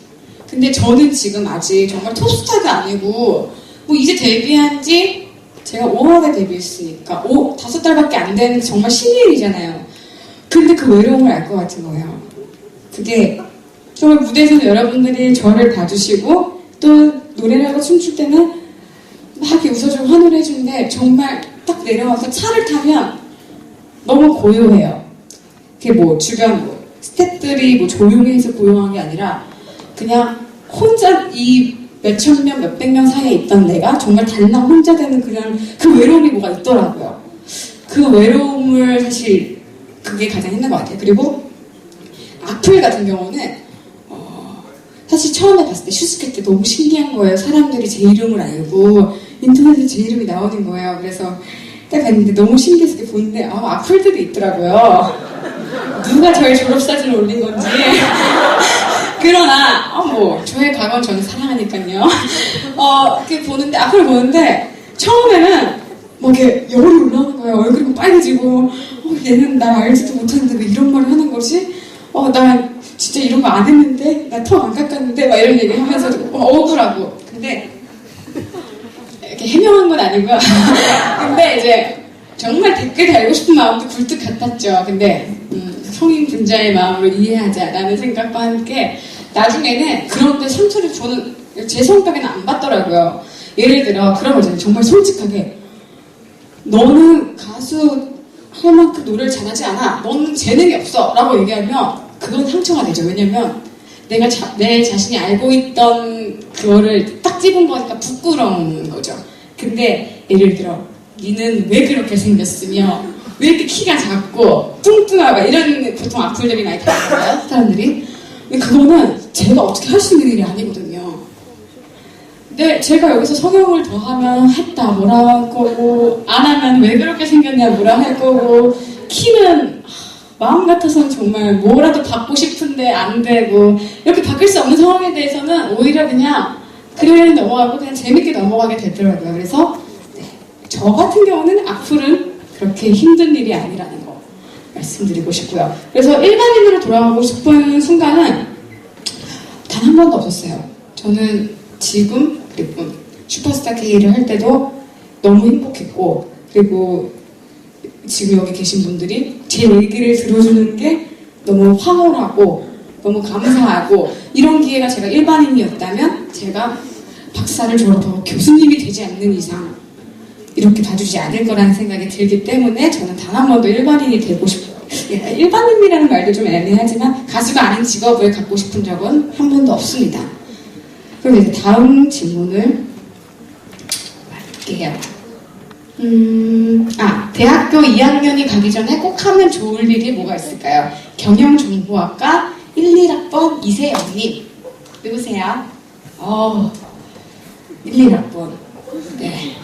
A: 근데 저는 지금 아직 정말 톱스타가 아니고 이제 데뷔한 지 제가 5월에 데뷔했으니까 5달밖에 안 되는 정말 신인이잖아요. 근데 그 외로움을 알 것 같은 거예요. 그게 정말 무대에서 여러분들이 저를 봐주시고 또 노래를 하고 춤출 때는 막 이렇게 웃어주고 환호를 해주는데 정말 딱 내려와서 차를 타면 너무 고요해요. 그게 주변 스태프들이 조용히 해서 고요한 게 아니라 그냥 혼자 이 몇천 명, 몇백 명 사이에 있던 내가 정말 달랑 혼자 되는 그냥 그 외로움이 뭐가 있더라고요. 그 외로움을 사실 그게 가장 힘든 것 같아요. 그리고 악플 같은 경우는 사실 처음에 봤을 때 슈스케 때 너무 신기한 거예요. 사람들이 제 이름을 알고 인터넷에 제 이름이 나오는 거예요. 그래서 딱 봤는데 너무 신기해서 이렇게 보는데 악플들이 있더라고요. 누가 저의 졸업사진을 올린 건지. 그러나 뭐 저의 과거는 저는 사랑하니까요. 이렇게 보는데 악플을 보는데 처음에는 뭐 이렇게 열이 올라오는 거예요. 얼굴이 막 빨개지고 얘는 나 알지도 못하는데 왜 이런 말을 하는 거지? 나 진짜 이런 거 안 했는데 나 턱 안 깎았는데 막 이런 얘기 하면서도 억울하고. 근데 이렇게 해명한 건 아니고요. 근데 이제 정말 댓글 달고 싶은 마음도 굴뚝 같았죠. 근데 성인 분자의 마음을 이해하자라는 생각과 함께 나중에는 그런데 상처를 저는 제 성격에는 안 받더라고요. 예를 들어 그런 거잖아요. 정말 솔직하게 너는 가수 할 만큼 노래를 잘하지 않아. 너는 재능이 없어. 라고 얘기하면 그건 상처가 되죠. 왜냐면 내가 내 자신이 알고 있던 그거를 딱 집은 거니까 부끄러운 거죠. 근데 예를 들어 니는 왜 그렇게 생겼으며 왜 이렇게 키가 작고 뚱뚱하고 이런 보통 악플들이 많이 달리잖아요. 사람들이. 근데 그거는 제가 어떻게 할 수 있는 일이 아니거든요. 근데 제가 여기서 성형을 더 하면 했다 뭐라 할 거고 안 하면 왜 그렇게 생겼냐 뭐라 할 거고 키는 마음 같아서는 정말 뭐라도 받고 싶은데 안 되고 이렇게 바뀔 수 없는 상황에 대해서는 오히려 그냥 그래 넘어가고 그냥 재밌게 넘어가게 되더라고요. 그래서 저 같은 경우는 악플은 그렇게 힘든 일이 아니라는 거 말씀드리고 싶고요. 그래서 일반인으로 돌아가고 싶은 순간은 단 한 번도 없었어요. 저는 지금 그리고 슈퍼스타 K를 할 때도 너무 행복했고 그리고 지금 여기 계신 분들이 제 얘기를 들어주는 게 너무 황홀하고 너무 감사하고 이런 기회가 제가 일반인이었다면 제가 박사를 졸업하고 교수님이 되지 않는 이상 이렇게 봐주지 않을 거라는 생각이 들기 때문에 저는 단 한 번도 일반인이 되고 싶어요. 일반인이라는 말도 좀 애매하지만 가수가 아닌 직업을 갖고 싶은 적은 한 번도 없습니다. 그럼 이제 다음 질문을 할게요. 대학교 2학년이 가기 전에 꼭 하면 좋을 일이 뭐가 있을까요? 경영정보학과 1, 1학번 이세영님. 누구세요? 1, 1학번. 네.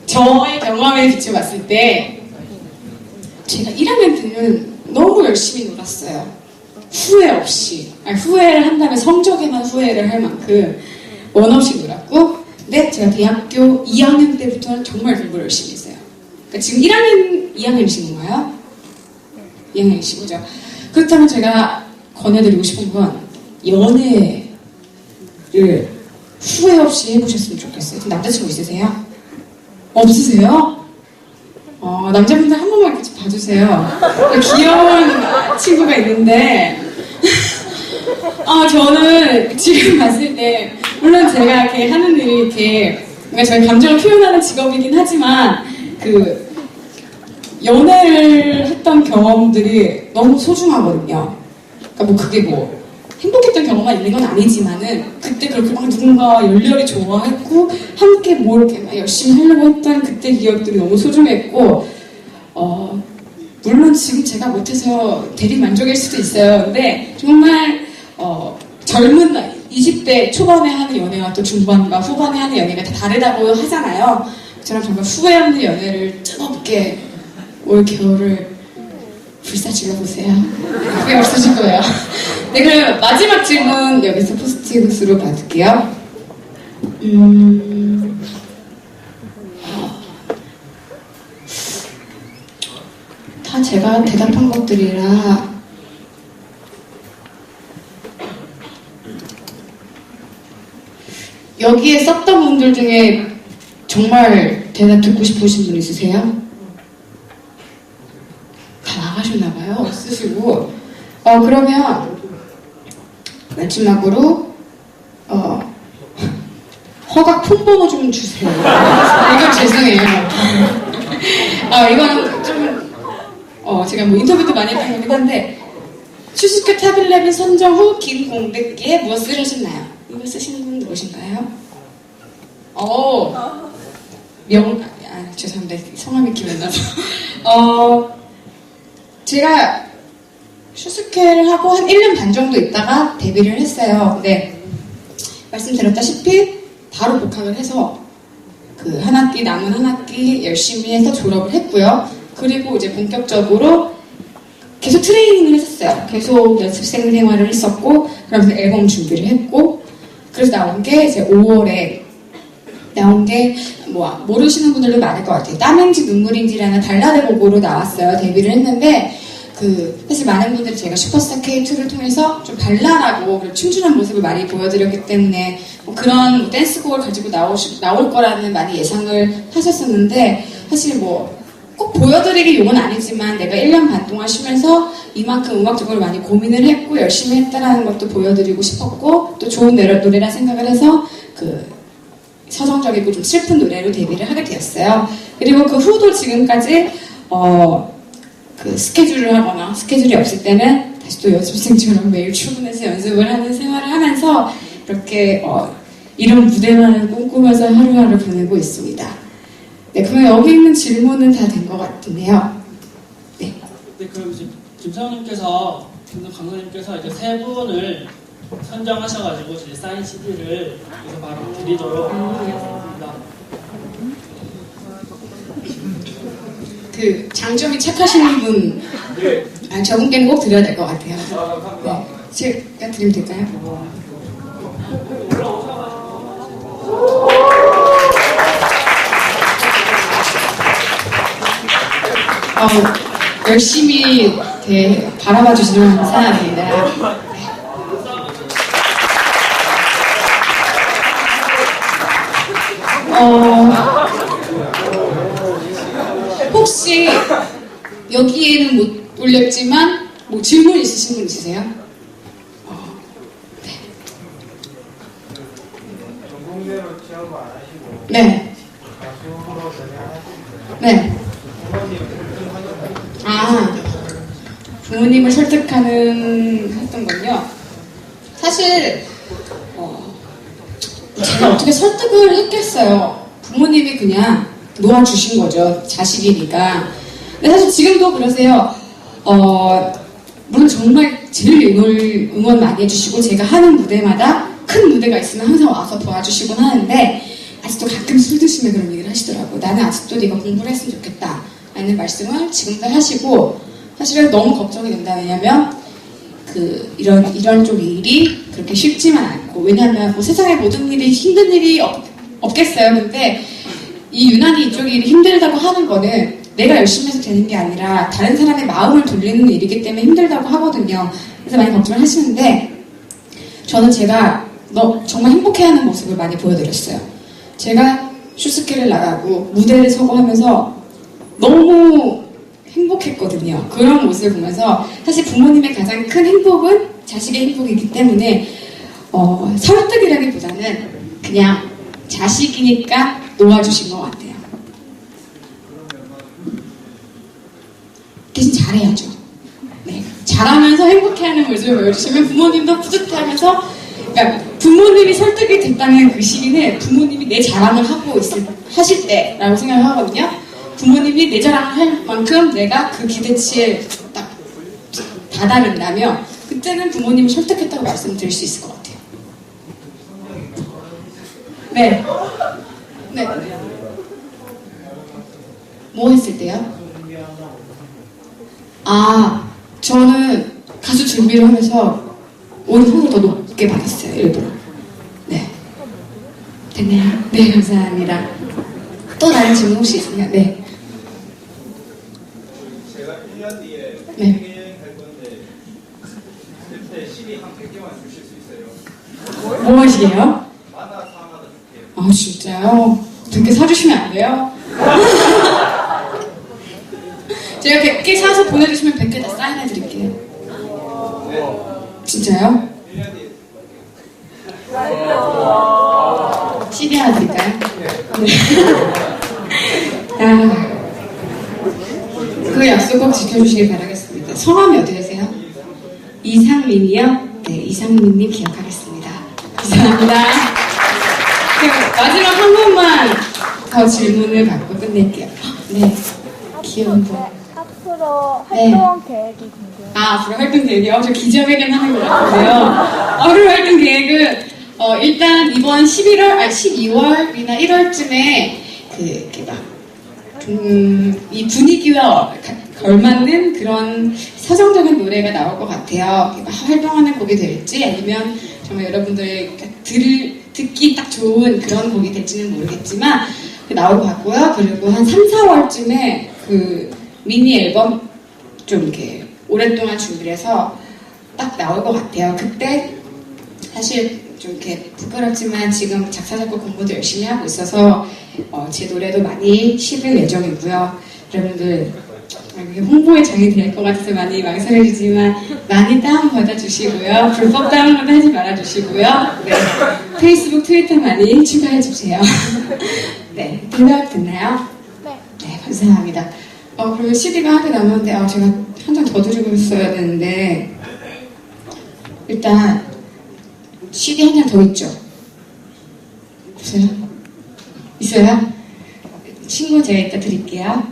A: 저의 경험에 비춰봤을 때 제가 1학년 때는 너무 열심히 놀았어요. 후회 없이. 후회를 한다면 성적에만 후회를 할 만큼 원 없이 놀았고 근데 제가 대학교 2학년 때부터는 정말 공부를 열심히 했어요. 그러니까 지금 2학년이신 건가요? 2학년이신 거죠. 그렇다면 제가 권해드리고 싶은 건 연애를 후회 없이 해보셨으면 좋겠어요. 남자친구 있으세요? 없으세요? 남자분들 한 번만 이렇게 봐주세요. 귀여운 친구가 있는데 저는 지금 봤을 때 물론 제가 이렇게 하는 일이 이렇게 그러니까 저희 감정을 표현하는 직업이긴 하지만 그 연애를 했던 경험들이 너무 소중하거든요. 그러니까 뭐 그게 뭐 행복했던 경험만 있는 건 아니지만은 그때 그렇게 막 누군가 열렬히 좋아했고 함께 뭘 이렇게 막 열심히 하려고 했던 그때 기억들이 너무 소중했고 물론 지금 제가 못해서 대리만족일 수도 있어요. 근데 정말 젊은 나이 20대 초반에 하는 연애와 또 중반과 후반에 하는 연애가 다 다르다고 하잖아요. 저랑 정말 후회 없는 연애를 뜨겁게 올 겨울을 불사질러 보세요. 후회 없으실 거예요. 네, 그럼 마지막 질문 여기서 포스트잇으로 받을게요. 다 제가 대답한 것들이라 여기에 썼던 분들 중에 정말 대답 듣고 싶으신 분 있으세요? 다 나가셨나봐요. 쓰시고 그러면 마지막으로 허각 폰번호 좀 주세요. 이건 죄송해요. 이거는 좀 제가 뭐 인터뷰도 많이 했던 거긴 한데 슈스케 타블렛 선정 후 긴 공백기에 무엇을 하셨나요? 이거 쓰시는 분 누구신가요? 죄송합니다. 성함이 기억이 안 나서. 제가 슈스케를 하고 한 1년 반 정도 있다가 데뷔를 했어요. 근데 말씀드렸다시피 바로 복학을 해서 그 한 학기 남은 한 학기 열심히 해서 졸업을 했고요. 그리고 이제 본격적으로 계속 트레이닝을 했었어요. 계속 연습생 생활을 했었고, 그러면서 앨범 준비를 했고, 그래서 나온 게 이제 5월에 나온 게 모르시는 분들도 많을 것 같아요. 땀인지 눈물인지라는 발라드 곡으로 나왔어요. 데뷔를 했는데 사실 많은 분들이 제가 슈퍼스타 K2를 통해서 좀 발랄하고 춤추는 모습을 많이 보여드렸기 때문에 그런 댄스곡을 가지고 나올 거라는 많이 예상을 하셨었는데 사실 꼭 보여드리기 용은 아니지만 내가 1년 반 동안 쉬면서 이만큼 음악적으로 많이 고민을 했고 열심히 했다라는 것도 보여드리고 싶었고 또 좋은 노래라 생각을 해서 서정적이고 좀 슬픈 노래로 데뷔를 하게 되었어요. 그리고 그 후도 지금까지 스케줄을 하거나 스케줄이 없을 때는 다시 또 연습생처럼 매일 출근해서 연습을 하는 생활을 하면서 이렇게 이런 무대만을 꿈꾸면서 하루하루 보내고 있습니다. 네, 그러면 여기 있는 질문은 다 된 것 같은데요. 네.
C: 네, 그럼 이제 김성님께서 강사님께서 이제 세 분을 선정하셔가지고 이제 사인 CD를 여기서 바로 드리도록 하겠습니다.
A: 그 장점이 착하신 분,
B: 예.
A: 저분께는 꼭 드려야 될 것 같아요.
B: 감사합니다.
A: 네, 제가 드리면 될까요? 열심히 이렇게 바라봐 주시는 감사합니다. 혹시 여기에는 못 올렸지만 질문 있으신 분 있으세요? 네.
B: 전공대로 취업을 안 하시고
A: 네.
B: 가수로 전향하시고
A: 네. 부모님을 설득하는 했던 건요. 사실 제가 어떻게 설득을 했겠어요. 부모님이 그냥 놓아주신 거죠. 자식이니까. 근데 사실 지금도 그러세요. 물론 정말 제일 응원 많이 해주시고 제가 하는 무대마다 큰 무대가 있으면 항상 와서 도와주시곤 하는데 아직도 가끔 술 드시면 그런 얘기를 하시더라고요. 나는 아직도 네가 공부를 했으면 좋겠다 라는 말씀을 지금도 하시고 사실은 너무 걱정이 된다. 왜냐면 이런 쪽 일이 그렇게 쉽지만 않고 왜냐하면 세상에 모든 일이 힘든 일이 없겠어요. 근데 유난히 이쪽 일이 힘들다고 하는 거는 내가 열심히 해서 되는 게 아니라 다른 사람의 마음을 돌리는 일이기 때문에 힘들다고 하거든요. 그래서 많이 걱정을 하시는데 저는 제가 정말 행복해하는 모습을 많이 보여드렸어요. 제가 슈스케를 나가고 무대를 서고 하면서 너무 행복했거든요. 그런 모습을 보면서 사실 부모님의 가장 큰 행복은 자식의 행복이기 때문에 설득이라기보다는 그냥 자식이니까 놓아주신 것 같아요. 대신 잘해야죠. 네, 잘하면서 행복해하는 모습을 보여주시면 부모님도 뿌듯해하면서 그러니까 부모님이 설득이 됐다는 그 시기는 부모님이 내 자랑을 하실 때라고 생각을 하거든요. 부모님이 내 자랑을 할 만큼 내가 그 기대치에 딱 다다른다면 그때는 부모님을 설득했다고 말씀드릴 수 있을 것 같아요. 네. 네. 뭐 했을 때요? 저는 가수 준비를 하면서 오히려 상을 더 높게 받았어요. 일부러. 네. 됐네요. 네, 감사합니다. 또 다른 질문 혹시 있으면? 네.
B: 제가 1년 뒤에
A: 네.
B: 해외여행 갈 건데 그때 CD 한 100개만 주실 수 있어요?
A: 뭐 하시게요?
B: 마다 사마다 줄게요.
A: 진짜요? 100개 사주시면 안 돼요? 제가 100개 사서 보내주시면 100개 다 사인해드릴게요.
B: 네.
A: 진짜요?
B: 1년 뒤에
A: CD 하나 드릴까요? 네. 그 약속 꼭 지켜주시길 바라겠습니다. 성함이 어떻게 되세요? 이상민이요? 네, 이상민님 기억하겠습니다. 감사합니다. 마지막 한 번만 더 질문을 받고 끝낼게요. 네, 귀여운 분.
D: 앞으로
A: 네.
D: 활동 계획이 궁금해요.
A: 앞으로 활동 계획이요? 저 기자회견 하는 것 같은데요. 앞으로 활동 계획은, 일단 이번 12월이나 1월쯤에, 이렇게 막, 이 분위기와 걸맞는 그런 서정적인 노래가 나올 것 같아요. 막 활동하는 곡이 될지, 아니면 정말 여러분들 듣기 딱 좋은 그런 곡이 될지는 모르겠지만, 나올 것 같고요. 그리고 한 3, 4월쯤에 미니 앨범 좀 이렇게 오랫동안 준비를 해서 딱 나올 것 같아요. 그때 사실 좀 이렇게 부끄럽지만 지금 작사, 작곡 공부도 열심히 하고 있어서 제 노래도 많이 실을 예정이고요. 여러분들 이게 홍보의 장이 될 것 같아서 많이 망설여지지만 많이 다운받아 주시고요. 불법 다운로드 하지 말아 주시고요. 네. 페이스북, 트위터 많이 추가해 주세요. 네, 대답 됐나요?
D: 네.
A: 네, 감사합니다. 그리고 CD가 한 개 남았는데, 제가 한 장 더 드리고 있어야 되는데, 일단, CD 한 장 더 있죠? 없어요? 있어요? 친구 제가 이따 드릴게요.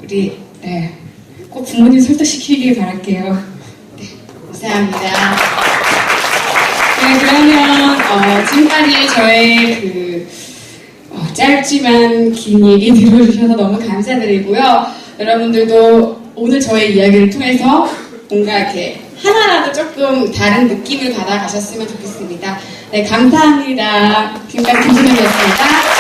D: 네.
A: 네, 꼭 부모님 설득시키길 바랄게요. 네, 감사합니다. 네, 그러면, 지금까지 저의 짧지만 긴 얘기 들어주셔서 너무 감사드리고요. 여러분들도 오늘 저의 이야기를 통해서 뭔가 이렇게 하나라도 조금 다른 느낌을 받아가셨으면 좋겠습니다. 네, 감사합니다. 지금까지 김준현이었습니다.